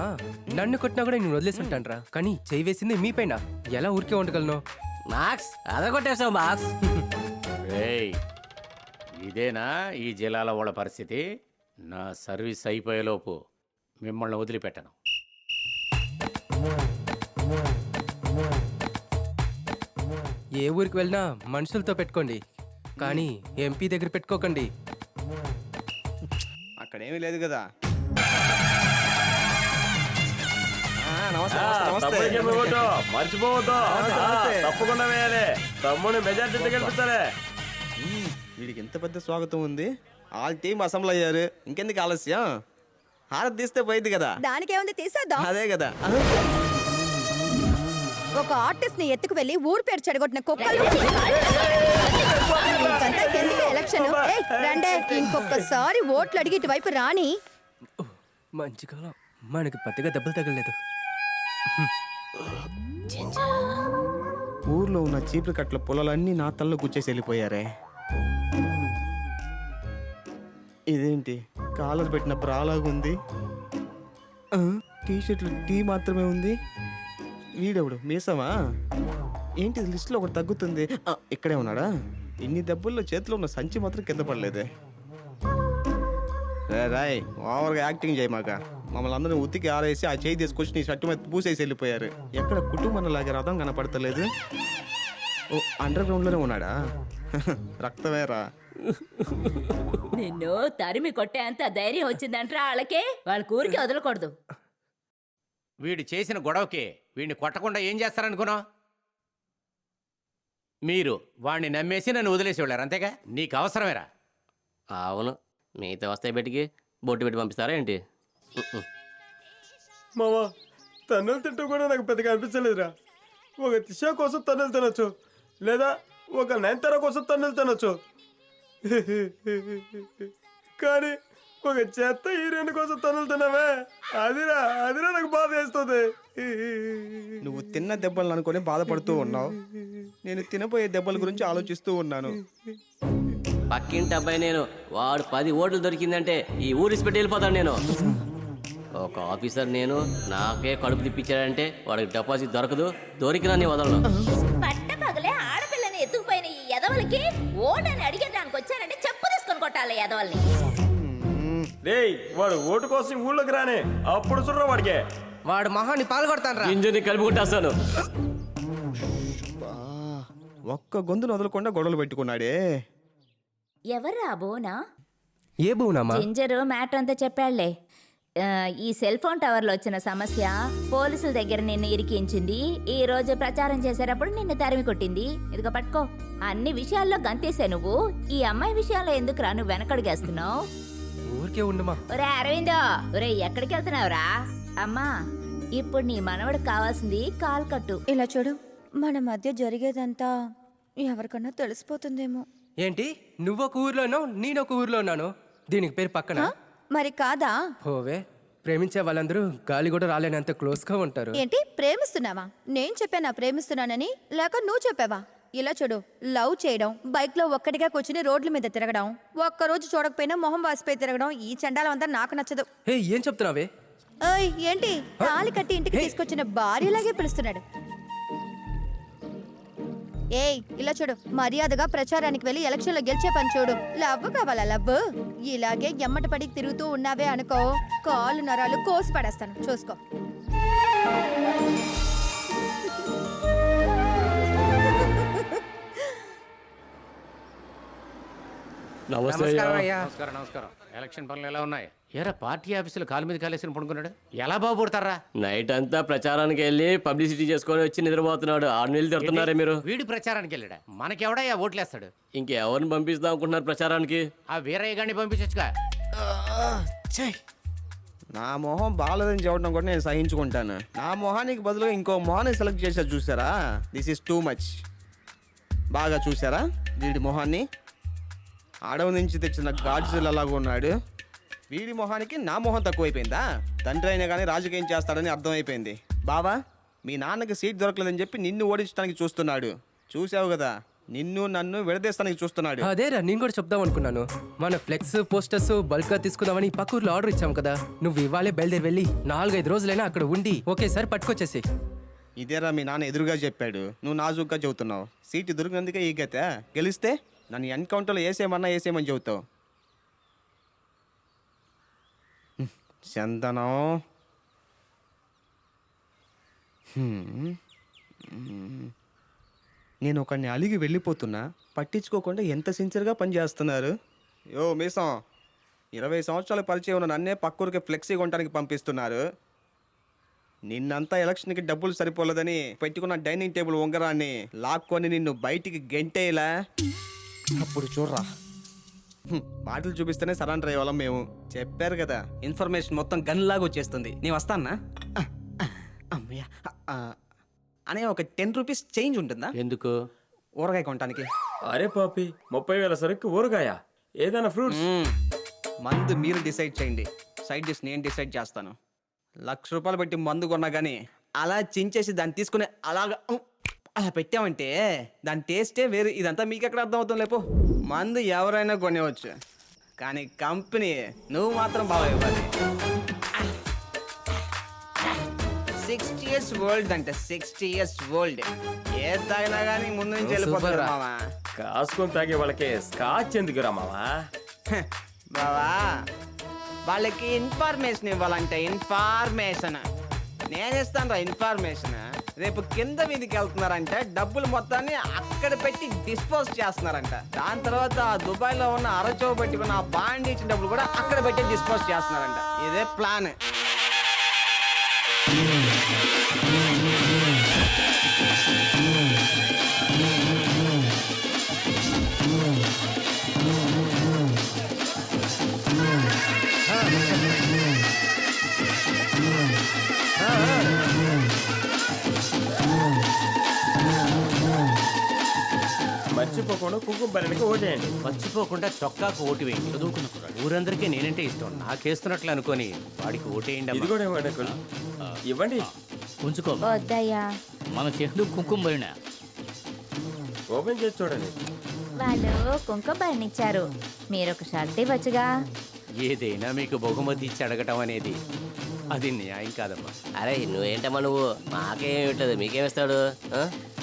నన్ను కొట్టినా కూడా నేను వదిలేసి ఉంటానురా, కానీ చేయి వేసింది మీ పైన, ఎలా ఊరికే ఉండగలను? మార్క్స్ అదగొట్టేసావు మార్క్స్. రేయ్, ఇదేనా ఈ జిల్లాల వాళ్ళ పరిస్థితి? నా సర్వీస్ అయిపోయేలోపు మిమ్మల్ని వదిలిపెట్టను. ఏ ఊరికి వెళ్ళినా మనుషులతో పెట్టుకోండి, కానీ ఎంపీ దగ్గర పెట్టుకోకండి. అక్కడేమీ లేదు కదా. నమస్తే నమస్తే నమస్తే. తమ్ముడికి మీ ఓటు మర్చిపోవద్దు. తప్పకుండా వేయాలి. తమ్ముని మెజార్టీ గెలిపించాలి. వీడికి ఎంత పెద్ద స్వాగతం ఉంది. వాళ్ళ టీం అసెంబ్లీ అయ్యారు, ఇంకెందుకు ఆలస్యం? హారతి తీస్తే పోయింది కదా. దానికేముంది, తీసేద్దాం. అదే కదా. ఒక ఆర్టిస్ట్ ని ఎత్తుకు వెళ్ళి ఊరు పేరు చెడగొట్టిన కుక్కలు. ఇంకంతా ఎందుకు ఎలక్షన్? ఏయ్, రండే, ఇంకొకసారి ఓట్లు అడిగి ఇటువైపు రాని. మంచి కాలం, మనకి పెద్దగా దెబ్బలు తగలేదు. ఊర్లో ఉన్న చీపురు కట్ల పొలాలన్నీ నా తల్లో గుచ్చేసి వెళ్ళిపోయారే. ఇదేంటి కాలర్ పెట్టిన ప్రాలాగుంది. టీ షర్ట్లు టీ మాత్రమే ఉంది. వీడెవడు మీసమా? ఏంటి లిస్టులో ఒకటి తగ్గుతుంది. ఇక్కడే ఉన్నాడా? ఇన్ని దెబ్బల్లో చేతిలో ఉన్న సంచి మాత్రం కింద పడలేదే. రాయ్, ఓవర్గా యాక్టింగ్ చేయమాక. మమ్మల్ని అందరినీ ఉతికి ఆరేసి ఆ చేయి తీసుకొచ్చి నీ షర్టు మీద పూసేసి వెళ్ళిపోయారు. ఎక్కడ కుటుంబం లాగే రథం కనపడతలేదు. ఓ, అండర్ గ్రౌండ్లోనే ఉన్నాడా? రక్తమేరా. నిన్ను తరిమి కొట్టేంత ధైర్యం వచ్చిందంట్రా వాళ్ళకి. వాళ్ళ ఊరికి వదలకూడదు. వీడు చేసిన గొడవకి వీడిని కొట్టకుండా ఏం చేస్తారనుకున్నావు? మీరు వాడిని నమ్మేసి నన్ను వదిలేసి వెళ్ళారు, అంతేగా? నీకు అవసరమేరా? అవును, మిగతా వస్తాయి బయటికి బొట్టు పెట్టి పంపిస్తారా ఏంటి? మావా, తన్నులు తింటూ కూడా నాకు పెద్దగా అనిపించలేదురా. ఒక దిశ కోసం తన్నులు తినొచ్చు, లేదా ఒక నయనతార కోసం తన్నులు తినొచ్చు, కానీ ఒక చెత్త హీరోయిన్ కోసం తన్నులు తిన్నావే, అదిరా అదిరా నాకు బాధ వేస్తుంది. నువ్వు తిన్న దెబ్బలను అనుకొని బాధపడుతూ ఉన్నావు. నేను తినబోయే దెబ్బల గురించి ఆలోచిస్తూ ఉన్నాను. పక్కింటి అబ్బాయి నేను, వాడు 10 ఓట్లు దొరికిందంటే ఈ ఊరిసి పెట్టి వెళ్ళిపోతాను నేను. ఒక ఆఫీసర్ నేను, నాకే కడుపు తిప్పించాడంటే వాడికి డిపాజిట్ దొరకదు, దొరికినా నీ వదలను. పట్ట పగలే ఆడపిల్లని ఎత్తుకుపోయిన ఈ ఎదవలకి ఓటని అడిగేదానికి వచ్చానంటే చెప్పు తీసుకొని కొట్టాలి ఎదవల్ని. రేయ్, వాడు ఓటు కోసం ఊళ్ళోకి రానే, అప్పుడు చూడరా వాడికే. వాడు మొహాన్ని పాల్గొడతాను. ఇంజని కలిపి కొట్టేస్తాను. ఒక్క గొంతును వదలకుండా గొడవలు పెట్టుకున్నాడే. ఎవర్రా బోనా? ఏ బోనమ్మా? జింజరు మ్యాటర్ అంతా చెప్పాళ్లే. ఈ సెల్ ఫోన్ టవర్ లో వచ్చిన సమస్య పోలీసుల దగ్గర నిన్ను ఇరికించింది. ఈ రోజు ప్రచారం చేసేటప్పుడు నిన్ను తరిమి కొట్టింది. ఇదిగో పట్టుకో. అన్ని విషయాల్లో గంతేసే నువ్వు. ఈ అమ్మాయి విషయాల్లో ఎందుకురా నువ్వు వెనకడుగేస్తున్నావు? ఊరికే ఉండమా. ఒరే అరవిందో, ఒరే ఎక్కడికి వెళ్తున్నావురా? అమ్మా, ఇప్పుడు నీ మనవడికి కావాల్సింది కాల్ కట్టు. ఇలా చూడు, మన మధ్య జరిగేదంతా ఎవరికన్నా తెలిసిపోతుందేమో. ఏంటి, నువ్వొక ఊర్లోనో నేనొక ఊర్లో ఉన్నాను, దీనికి పేరు పక్కన? మరి కాదా? పోవే, ప్రేమించే వాళ్ళందరూ గాలి కూడా రాలేనంత క్లోజ్ గా ఉంటారు. ఏంటి, ప్రేమిస్తున్నావా? నేను చెప్పానా ప్రేమిస్తున్నానని, లేక నువ్వు చెప్పావా? ఇలా చూడు, లవ్ చేయడం, బైక్ లో ఒక్కటిగా కూర్చుని రోడ్ల మీద తిరగడం, ఒక్కరోజు చూడకపోయినా మొహం వాసిపోయి తిరగడం, ఈ చండాలం అంతా నాకు నచ్చదు. హే, ఏం చెప్తున్నావే? ఓయ్, ఏంటి తాళి కట్టి ఇంటికి తీసుకొచ్చిన భార్యలాగే పిలుస్తున్నాడు. ఏయ్, ఇలా చూడు, మర్యాదగా ప్రచారానికి వెళ్ళి ఎలక్షన్ లో గెలిచే పని చూడు. లవ్ కావాలా? లవ్ ఇలాగే ఎమ్మట పడి తిరుగుతూ ఉన్నావే అనుకో, కాళ్ళు నరాలు కోసి పడేస్తాను, చూసుకో. నమస్కారం అయ్యా. నమస్కారం నమస్కారం. ఎలక్షన్ పనులు ఎలా ఉన్నాయి? ఏరా, పార్టీ ఆఫీసులు కాలు మీద కాలేసుకుని పడుకున్నాడు. ఎలా బాగుపడతారా? నైట్ అంతా ప్రచారానికి వెళ్ళి పబ్లిసిటీ చేసుకొని వచ్చి నిద్రపోతున్నాడు. 6 నెలలు తిడుతున్నారే మీరు. వీడి ప్రచారానికి వెళ్ళాడా? మనకెవడయ్యా ఓట్లేస్తాడు? ఇంకెవరిని పంపిస్తాం అనుకుంటున్నారు ప్రచారానికి? ఆ వీరయ్య గారిని పంపించచ్చుగా. నా మొహం బాగాలేదని చెప్పడం కూడా నేను సహించుకుంటాను. నా మొహానికి బదులుగా ఇంకో మొహాన్ని సెలెక్ట్ చేశారు, చూసారా? This is too much. బాగా చూసారా వీడి మొహాన్ని? అడవి నుంచి తెచ్చిన గాడ్జిల్ అలాగా ఉన్నాడు. వీడి మొహానికి నా మొహం తక్కువైపోయిందా? తండ్రి అయినా కానీ రాజకీయం చేస్తాడని అర్థమైపోయింది. బావా, మీ నాన్నకి సీట్ దొరకలేదని చెప్పి నిన్ను ఓడించడానికి చూస్తున్నాడు. చూసావు కదా, నిన్ను నన్ను విడదీస్తానికి చూస్తున్నాడు. అదేరా నేను కూడా చెప్దాం అనుకున్నాను. మన ఫ్లెక్స్ పోస్టర్స్ బల్క్ గా తీసుకుందామని పక్క ఊర్లో ఆర్డర్ ఇచ్చాం కదా. నువ్వు ఇవాళే బయలుదేరి వెళ్ళి 4-5 రోజులైనా అక్కడ ఉండి ఒకేసారి పట్టుకొచ్చేసి. ఇదేరా మీ నాన్న ఎదురుగా చెప్పాడు, నువ్వు నాజుగ్గా చెబుతున్నావు. సీటు దొరికినందుకే ఈ గత. గెలిస్తే నన్ను ఎన్కౌంటర్లో వేసేయమని చెబుతావు. చందనం నేను ఒకడిని అలిగి వెళ్ళిపోతున్నా, పట్టించుకోకుండా ఎంత సిన్సియర్గా పనిచేస్తున్నారు. యో మీసం, 20 సంవత్సరాల పరిచయం ఉన్న నన్నే పక్కూరికి ఫ్లెక్సీ కొనడానికి పంపిస్తున్నారు. నిన్నంతా ఎలక్షన్కి డబ్బులు సరిపోలేదని పెట్టుకున్న డైనింగ్ టేబుల్ ఉంగరాన్ని లాక్కొని నిన్ను బయటికి గెంటేలా. అప్పుడు చూడరా, బాటిల్ చూపిస్తేనే సరెండర్ అయ్యేవాళ్ళం మేము. చెప్పారు కదా, ఇన్ఫర్మేషన్ మొత్తం గన్ లాగా వచ్చేస్తుంది. నేను వస్తానా? అమ్మయ్య. అనే ఒక 10 రూపీస్ చేంజ్ ఉంటుందా? ఎందుకు? ఊరగాయ కొనడానికి. అరే పాపి, 30,000 సరుకు ఊరగాయ, ఏదైనా ఫ్రూట్స్. మందు మీరు డిసైడ్ చేయండి, సైడ్ డిష్ నేను డిసైడ్ చేస్తాను. 1,00,000 రూపాయలు పెట్టి మందు కొన్నా కానీ అలా చించేసి దాన్ని తీసుకుని అలా పెట్టామంటే దాని టేస్టే వేరు. ఇదంతా మీకు ఎక్కడ అర్థం అవుతుంది లేపో. మందు ఎవరైనా కొనేవచ్చు, కానీ కంపెనీ నువ్వు మాత్రం బాగా ఇవ్వాలి. 60 years ఓల్డ్ అంటే 60 years ఓల్డ్. ఏ తాగినా కానీ ముందు నుంచి వెళ్ళిపోతారు మావా. కాసుకొని తాగే వాళ్ళకి స్కాచ్ ఎందుకు రా మావా? బావా, వాళ్ళకి ఇన్ఫర్మేషన్ ఇవ్వాలంటే ఇన్ఫర్మేషన్ నేను ఇస్తాను రా. ఇన్ఫర్మేషన్ రేపు కింద మీదకి వెళ్తున్నారంటే డబ్బులు మొత్తాన్ని అక్కడ పెట్టి డిస్పోజ్ చేస్తున్నారంట. దాని తర్వాత దుబాయ్లో ఉన్న అరచో పెట్టుకున్న ఆ బాండ్ ఇచ్చిన డబ్బులు కూడా అక్కడ పెట్టి డిస్పోజ్ చేస్తున్నారంట. ఇదే ప్లాన్. మర్చిపోకుండా కుంకుమ భరణికి ఓటేయండి. మర్చిపోకుండా చొక్కాకు ఓటు వేయండి. చదువుకున్న కుర్రాడు. ఊరందరికీ నేనంటే ఇష్టం, నాకేస్తున్నట్లు అనుకొని వాడికి ఓటేయండి. ఇది కూడా ఇవ్వండి అంకుల్. ఇవ్వండి. ఉంచుకో. వద్దయ్యా, మన చేతులు కుంకుమ భరిణ. ఓపెన్ చేసి చూడండి. వాళ్ళు కుంకుమ భరణిచ్చారు, మీరొక షర్ట్ ఇవ్వచ్చుగా. ఏదైనా మీకు బహుమతి ఇచ్చి అడగటం అనేది అది న్యాయం కాదమ్మా. అరే నువ్వేంటమ్మా నువ్వు? మాకేం ఇవ్వట్లేదు, మీకేమిస్తాడు?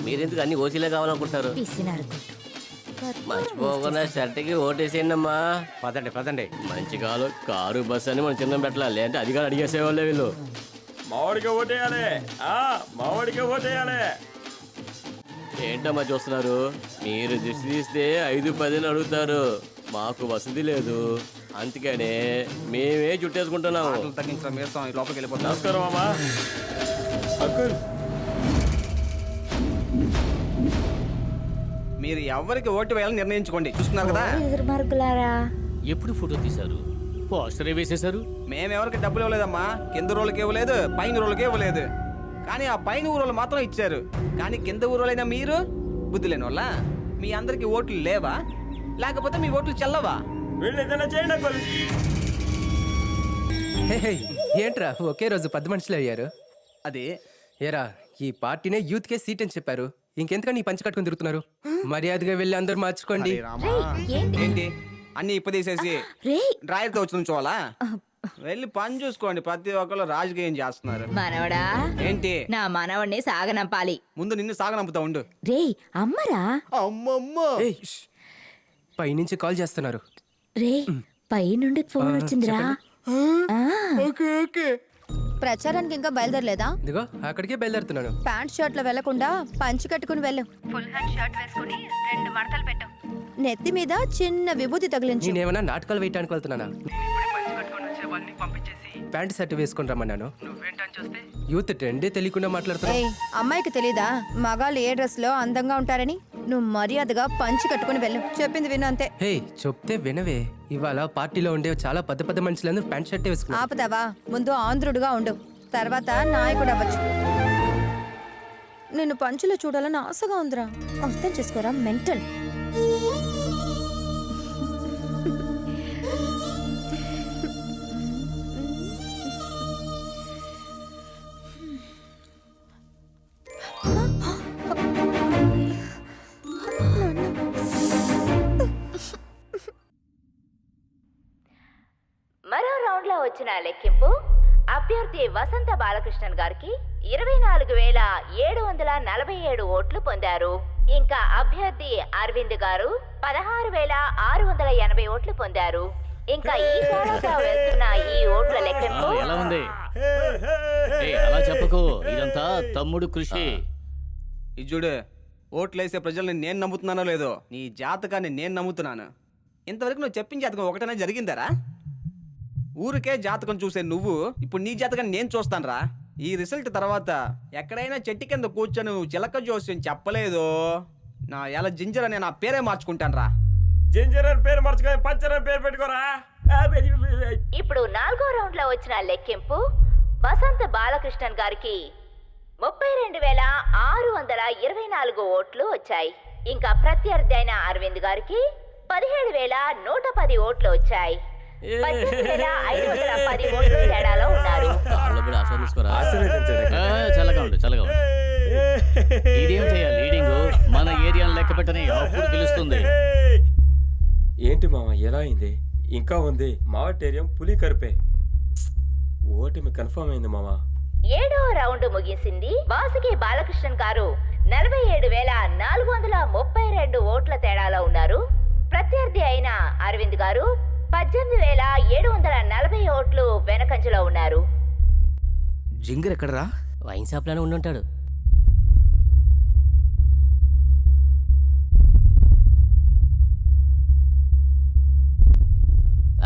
మీరెందుకు అన్ని ఓసీలే కావాలనుకుంటున్నారు? పిసినారు. మర్చిపోకుండా షర్ట్కి ఓటేసేయండి అమ్మా. పదండి పదండి. మంచి కారు బస్సు అని మనం చిన్న పెట్టాలి, లేదంటే అది కూడా అడిగేసేవాళ్ళే వీళ్ళు. మామిడిగా ఓటేయాలి, మామిడిగా ఓటేయాలి. ఏంటమ్మా చూస్తున్నారు? మీరు దృష్టి తీస్తే 5-10 అడుగుతారు. మాకు వసతి లేదు, అందుకనే మేమే చుట్టేసుకుంటున్నాము. తగ్గించడం వేస్తాం, లోపలికి వెళ్ళిపోతాం. నమస్కారం అమ్మా. అంకుల్, మీరు ఎవరికి ఓటు వేయాలని నిర్ణయించుకోండి. చూస్తున్నారు కదా, దుర్మార్గులారా. ఎప్పుడు ఫోటో తీశారు? పోస్టరే వేసేశారు. మేమెవరికి డబ్బులు ఇవ్వలేదమ్మా. కింద ఊరోళ్ళకి ఇవ్వలేదు, పైన ఊరోళ్ళకి ఇవ్వలేదు. కానీ ఆ పైన ఊరోళ్ళు మాత్రం ఇచ్చారు. కానీ కింద ఊరోళ్ళైనా మీరు బుద్ధి లేని వాళ్ళ? మీ అందరికి ఓట్లు లేవా? లేకపోతే మీ ఓట్లు చెల్లవా? వీళ్ళు ఏదైనా చేయండి అంకుల్. హే, ఏంట్రా ఒకే రోజు 10 మనుషులు అయ్యారు? అది ఏరా, ఈ పార్టీనే యూత్ కే సీట్ అని చెప్పారు. ఇంకెంతకని ఈ పంచి కట్టుకుని తిరుగుతున్నారు? మర్యాదగా వెళ్ళి అందరు మార్చుకోండి. అరే రామా, ఏంటి అన్ని ఇప్పదీసేసి డ్రాయర్తో వచ్చి నుంచోవాలా? వెళ్ళి పని చూసుకోండి. ప్రతి ఒక్కరు రాజకీయం చేస్తున్నారు. మనవడా, ఏంటి? నా మనవడిని సాగనంపాలి. ముందు నిన్ను సాగనంపుతా ఉండు. రే అమ్మరా. అమ్మమ్మ, ఏయ్, పైనుంచి కాల్ చేస్తున్నారు. రే పై నుండి ఫోన్ వచ్చిందిరా. Okay okay. ప్రచారానికి ఇంకా బయలుదేరలేదా? ఇదిగో అక్కడికే బయలుదేరుతున్నాను. ప్యాంట్ షర్ట్ లో వెళ్లకుండా పంచి కట్టుకుని వెళ్ళు. ఫుల్ హ్యాండ్ షర్ట్ వేసుకుని 2 మడతలు పెట్టు. నెత్తి మీద చిన్న విభూతి తగిలించు. నేనేమన్నా నాటకాలు వేయటానికి వెళ్తున్నానా? ప్యాంట్ షర్ట్ వేసుకుని రమ్మన్నాను. యూత్ ట్రెండే తెలియకుండా మాట్లాడుతున్నా. ఏయ్, అమ్మాయికి తెలీదా మగాళ్ళు ఏ డ్రెస్ లో అందంగా ఉంటారని? నువ్వు మర్యాదగా పంచి కట్టుకుని వెళ్ళు. చెప్పింది విను అంతే. హే, చెప్తే వినవే. ఇవాళ పార్టీలో ఉండే చాలా పెద్ద మనుషులందరూ ప్యాంట్ షర్ట్ వేసుకున్నారు. ఆపుతావా? ముందు ఆంధ్రుడుగా ఉండు, తర్వాత నాయకుడు అవ్వచ్చు. నిన్ను పంచులో చూడాలని ఆశగా ఉందిరా. అర్థం చేసుకోరా మెంటల్. వచ్చిన లెక్కింపు అభ్యర్థి వసంత బాలకృష్ణన్ గారికి 24,747 ఓట్లు పొందారు. ఇంకా అభ్యర్థి అరవింద్ గారు 16,680 ఓట్లు పొందారు. ఇంకా ఈ తేడాగా వెళ్తున్న ఈ ఓట్ల లెక్కింపు ఎలా ఉంది? అలా చెప్పకు, ఇదంతా తమ్ముడు కృషి. ఇది చూడు, ఓట్లు వేసే ప్రజల్ని నేను నమ్ముతున్నానో లేదో, నీ జాతకాన్ని నేను నమ్ముతున్నాను. ఇంతవరకు నువ్వు చెప్పిన జాతకం ఒకటనే జరిగిందరా? ఊరికే జాతకం చూసే నువ్వు ఇప్పుడు నీ జాతకాన్ని నేను చూస్తానురా. ఈ రిజల్ట్ తర్వాత ఎక్కడైనా చెట్టు కింద కూర్చొని నువ్వు చిలక జోస్యం చెప్పలేదో, నా ఎలా జింజర్ అనే నా పేరే మార్చుకుంటానురా. జింజర్ అని పేరు మార్చుకొని పంచర్ అని పేరు పెట్టుకోరా. ఇప్పుడు 4వ రౌండ్ లో వచ్చిన లెక్కింపు వసంత బాలకృష్ణన్ గారికి 32,624 ఓట్లు వచ్చాయి. ఇంకా ప్రత్యర్థి అయిన అరవింద్ గారికి 17,110 ఓట్లు వచ్చాయి. 18,510 ఓట్లు తేడాలో ఉన్నారు. చల్లగా ఉండు, చల్లగా ఉండు. ఇదేమిటయ్యా లీడింగ్? మన ఏరియాను లెక్క పెట్టని అప్పుడు తెలుస్తుంది. ఏంటి మామ ఎలా అయింది? ఇంకా ఉంది. మా టేరియం పులి కరిపే. ఓటమి కన్ఫర్మ్ అయింది మామ. 7వ రౌండ్ ముగిసింది. వాసుకి బాలకృష్ణన్ గారు 47,432 ఓట్ల తేడాలో ఉన్నారు. ప్రత్యర్థి అయిన అరవింద్ గారు 18,740 ఓట్లు వెనకంజలో ఉన్నారు. జింగర్ ఎక్కడరా? వైన్ షాప్లోనే ఉండుంటాడు.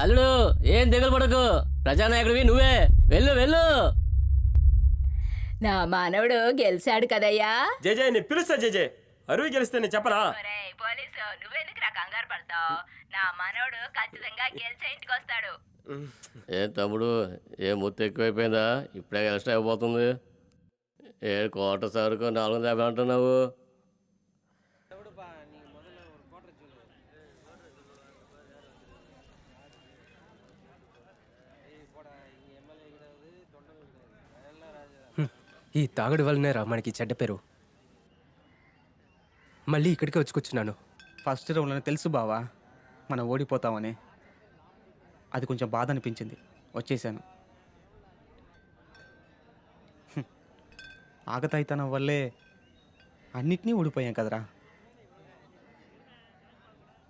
అల్లుడు, ఏం దిగులు పడకు, ప్రజానాయకుడివి నువ్వే. వెళ్ళు వెళ్ళు. నా మానవుడు గెలిచాడు కదయ్యా. జేజే నీ పిలుస్తా జేజే. అరువు గెలిస్తే నేను చెప్పరా? పోలీసు నువ్వెందుకు కంగారు పడతావు? నా మనవడు ఖచ్చితంగా గెలిచే ఇంటికి వస్తాడు. ఏ తమ్ముడు, ఏ ముత్తు ఎక్కువైపోయిందా? ఇప్పుడే ఎక్స్ట్రా అయిపోతుంది. ఏ కోట సరుకు 450 అంటున్నావు? ఈ తాగుడు వల్లనే రా మనకి చెడ్డ పేరు. మళ్ళీ ఇక్కడికే వచ్చుకొచ్చున్నాను. ఫస్ట్ రౌండ్లో తెలుసు బావా మనం ఓడిపోతామని. అది కొంచెం బాధ అనిపించింది, వచ్చేసాను. ఆగతాయితనం వల్లే అన్నిటినీ ఓడిపోయాం కదరా.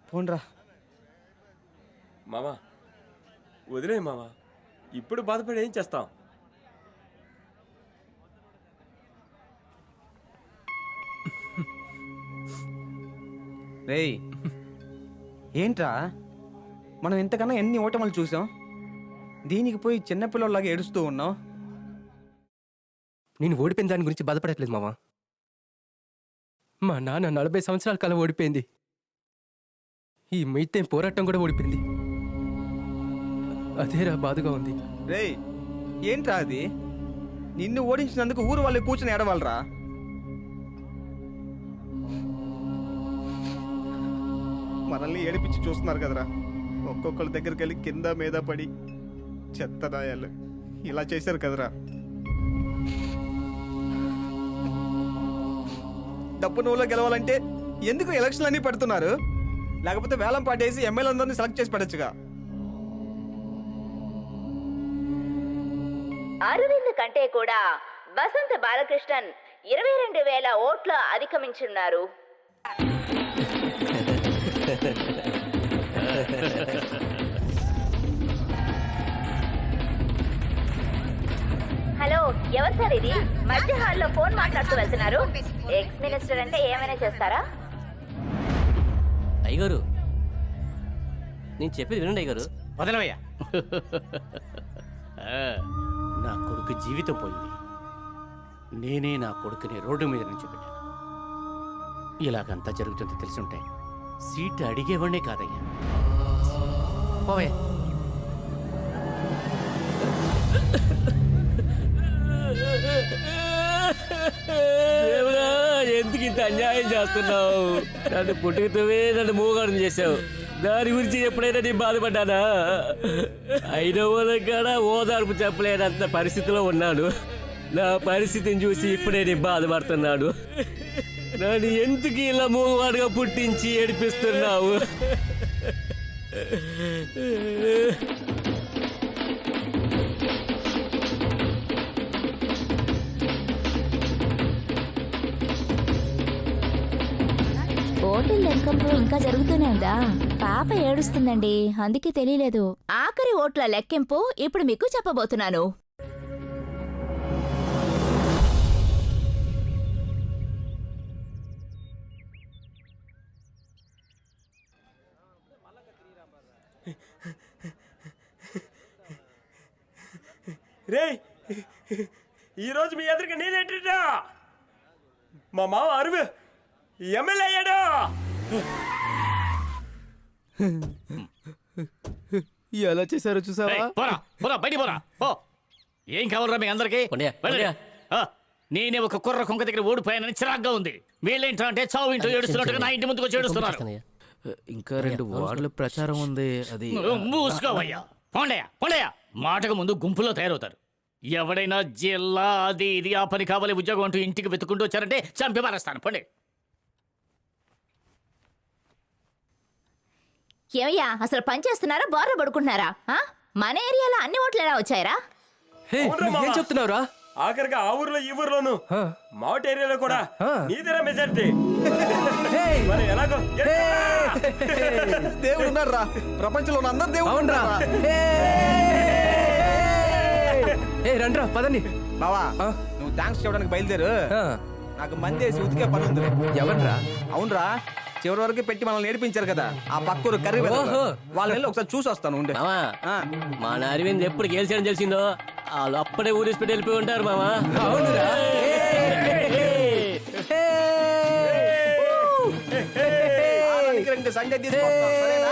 పోన్రా మామ వదిలే మామ, ఇప్పుడు బాధపడి ఏం చేస్తాం? రేయ్ ఏంట్రా, మనం ఇంతకన్నా ఎన్ని ఓటములు చూసాం, దీనికి పోయి చిన్నపిల్లలాగా ఏడుస్తూ ఉన్నావు. నేను ఓడిపోయిన దాని గురించి బాధపడట్లేదు మావా. మా నాన్న 40 సంవత్సరాల కాలం ఓడిపోయింది. ఈ మిగతా పోరాటం కూడా ఓడిపోయింది. అదేరా బాధగా ఉంది. రేయ్ ఏంట్రా అది? నిన్ను ఓడించినందుకు ఊరు వాళ్ళు కూర్చొని ఏడవాలరా. మనల్ని ఏడిపించి చూస్తున్నారు కదరా. ఒక్కొక్కరి దగ్గరికి వెళ్ళి కింద మీద పడి చెత్తనాయాలు ఇలా చేశారు కదరా. డబ్బు నువ్వులో గెలవాలంటే ఎందుకు ఎలక్షన్లు అన్నీ పెడుతున్నారు? లేకపోతే వేలం పాటేసి ఎమ్మెల్యేలందరినీ సెలెక్ట్ చేసి పెట్టచ్చుగా. అరవింద్ కంటే కూడా వసంత బాలకృష్ణన్ 22,000 ఓట్లు అధిగమించున్నారు. హలో, ఎవరు సార్ ఇది? మధ్య హాల్లో ఫోన్ మాట్లాడుతూ వెళ్తున్నారు. ఎక్స్ మినిస్టర్ అంటే ఏమైనా చేస్తారా? అయ్యగారు, నేను చెప్పేది వినండి అయ్యగారు. వదలవయ్యా. నా కొడుకు జీవితం పోయింది. నేనే నా కొడుకుని రోడ్డు మీద నుంచి పెట్టాను. ఇలాగంతా జరుగుతుంటే తెలుసుంటే సీట్ అడిగేవాడే కాదయ్యా. పోవయ్యా. దేవుడా, ఎందుకు ఇంత అన్యాయం చేస్తున్నావు? నన్ను పుట్టుకతోవే నన్ను మూగాడం చేశావు. దాని గురించి ఎప్పుడైనా నేను బాధపడ్డానా? అయిన వాళ్ళకి కూడా ఓదార్పు చెప్పలేనంత పరిస్థితిలో ఉన్నాను. నా పరిస్థితిని చూసి ఇప్పుడే నేను బాధపడుతున్నాడు. నన్ను ఎందుకు ఇలా మూగవాడుగా పుట్టించి ఏడిపిస్తున్నావు? ఓట్ల లెక్కింపు ఇంకా జరుగుతూనే ఉందా? పాప ఏడుస్తుందండి, అందుకే తెలియలేదు. ఆఖరి ఓట్ల లెక్కింపు ఇప్పుడు మీకు చెప్పబోతున్నాను. రే ఈరోజు మీ ఎదురుగా నేనేంటా మా మామ అరువు ఎమ్మెల్యే అయ్యాడు. ఎలా చేశారో చూసావా? పోరా పోరా బయటికి పోరా పో. ఏం కావాలరా మీ అందరికి? నేనే ఒక కుర్ర కుంక దగ్గర ఓడిపోయానని చిరాగ్గా ఉంది. వీళ్ళేంటో అంటే చావు ఇంటూ ఏడుస్తున్నట్టుగా నా ఇంటి ముందుకు వచ్చి ఏడుస్తున్నారు. ఇంకా 2 వార్డుల ప్రచారం ఉంది. అది మూసుకోవయ్యా. పోండయ్యా పోండయ్యా. మాటకు ముందు గుంపులో తయారవుతారు. ఎవడైనా జిల్లా అది ఇది ఆ పని కావాలి ఉద్యోగం అంటూ ఇంటికి వెతుకుంటూ వచ్చారంటే చంపి మారేస్తాను. పోండి. ఏమయ్యా, అసలు పని చేస్తున్నారా బోర్ర పడుకుంటున్నారా? మన ఏరియాలో అన్ని ఓట్లు ఎలా వచ్చాయరా? ఏం చెప్తున్నావురా? ఆఖరిగా ఆ ఊర్లో ఈ ఊర్లోను మావట్ ఏరియాలో కూడా నీదేరా మెజారిటీ. మరి ఎలాగో దేవుడు ఉన్నారా? ప్రపంచంలో ఉన్న అందరు దేవుడు ఉన్నారా? రండ్రా పదండి. బావా నువ్వు థ్యాంక్స్ చెప్పడానికి బయలుదేరు. నాకు మంది వేసి ఉతికే పని ఉంది. ఎవర్రా? అవునరా, చివరి వరకు పెట్టి మనల్ని నేర్పించారు కదా ఆ పక్కూరు కర్రీ వాళ్ళ వెళ్ళి ఒకసారి చూసి వస్తాను. ఉండే మన అరవింద్ ఎప్పుడు గెలిచాడని తెలిసిందో వాళ్ళు అప్పుడే ఊరేసి పెట్టి వెళ్ళిపోయి ఉంటారు మామా. అవునురా. సండే తీసుకొస్తా, సరేనా?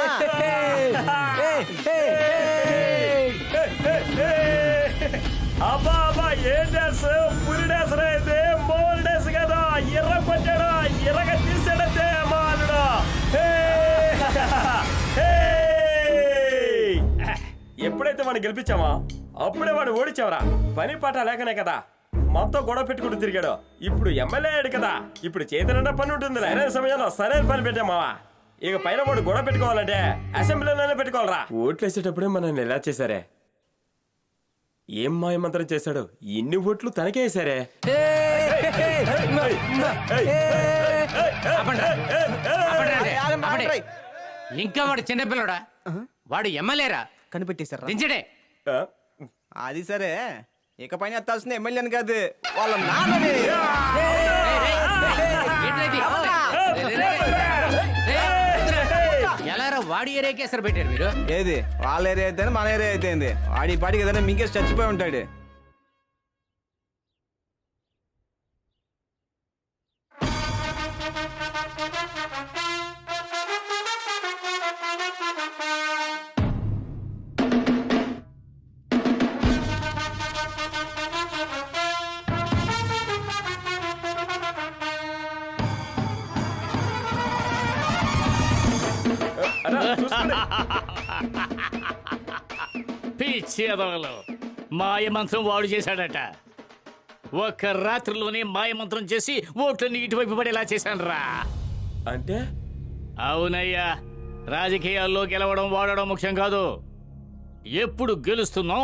అబ్బా అబ్బా ఏం డ్యాన్స్, పులి డ్యాన్స్ అయితే మోల్ డ్యాన్స్ కదా. ఎర్ర కొట్టాడా, ఎర్రగా తీసాడంతే మా అల్లుడు. ఎప్పుడైతే వాడిని గెలిపించామా అప్పుడే వాడు ఓడిచావరా. పని పాట లేకనే కదా మొత్తం గొడవ పెట్టుకుంటూ తిరిగాడు. ఇప్పుడు ఎమ్మెల్యే అయ్యాడు కదా, ఇప్పుడు చేతనంటే పని ఉంటుంది. సరైన సమయంలో సరైన పని పెట్టామావా. ఇక పైన వాడు గొడవ పెట్టుకోవాలంటే అసెంబ్లీలోనే పెట్టుకోవాలరా. ఓట్లు వేసేటప్పుడే మనల్ని ఎలా చేశారే, ఏం మాయమంత్రం చేశాడు. ఇన్ని ఓట్లు తనకే వేశారే. ఇంకా వాడు చిన్నపిల్లడా, వాడు ఎమ్మెల్యేరా. కనిపెట్టేశారా? దించడే. అది సరే, ఇక పైన ఎత్తాల్సింది ఎమ్మెల్యేని కాదు, వాళ్ళ నాన్నని. ఎలారా వాడి ఏరియాకి ఎసరు పెట్టారు మీరు? ఏది వాళ్ళ ఏరియా అయితే మన ఏరియా అయితే వాడి పాటికి ఏదైనా మింగేసి చచ్చిపోయి ఉంటాడు. పిచ్చి ఎదవలు, మాయమంత్రం వాడు చేశాడట. ఒక్క రాత్రిలోనే మాయమంత్రం చేసి ఓట్లన్నీ ఇటువైపు పడేలా చేశాను రా. అంటే? అవునయ్యా, రాజకీయాల్లో గెలవడం వాడడం ముఖ్యం కాదు. ఎప్పుడు గెలుస్తున్నాం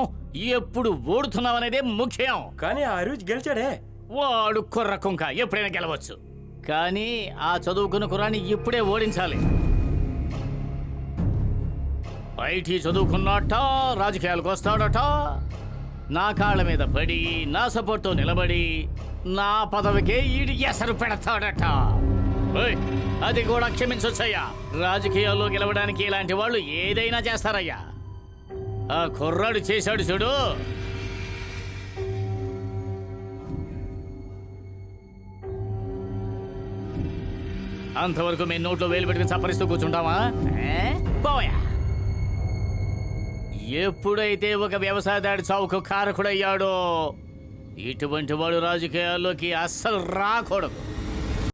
ఎప్పుడు ఓడుతున్నాం అనేదే ముఖ్యం. కానీ ఆ రోజు గెలిచాడే వాడు కుర్ర కుంక, ఎప్పుడైనా గెలవచ్చు. కానీ ఆ చదువుకున్న కుర్రాన్ని ఇప్పుడే ఓడించాలి. ఐటీ చదువుకున్నట్ట రాజకీయాలకు వస్తాడట, నా కాళ్ళ మీద పడి నా సపోర్ట్తో నిలబడి నా పదవికే ఈడి ఎసరు పెడతాడట. అది కూడా క్షమించొచ్చయ్యా. రాజకీయాల్లో గెలవడానికి ఇలాంటి వాళ్ళు ఏదైనా చేస్తారయ్యా. ఆ కుర్రాడు చేశాడు చూడు. అంతవరకు మేము నోట్లో వేలు పెట్టుకుని చప్పరిస్తూ కూర్చుంటామా? పోయా. ఎప్పుడైతే ఒక వ్యవసాయదాడి చావుకు కారకుడయ్యాడో ఇటువంటి వాడు రాజకీయాల్లోకి అస్సలు రాకూడదు.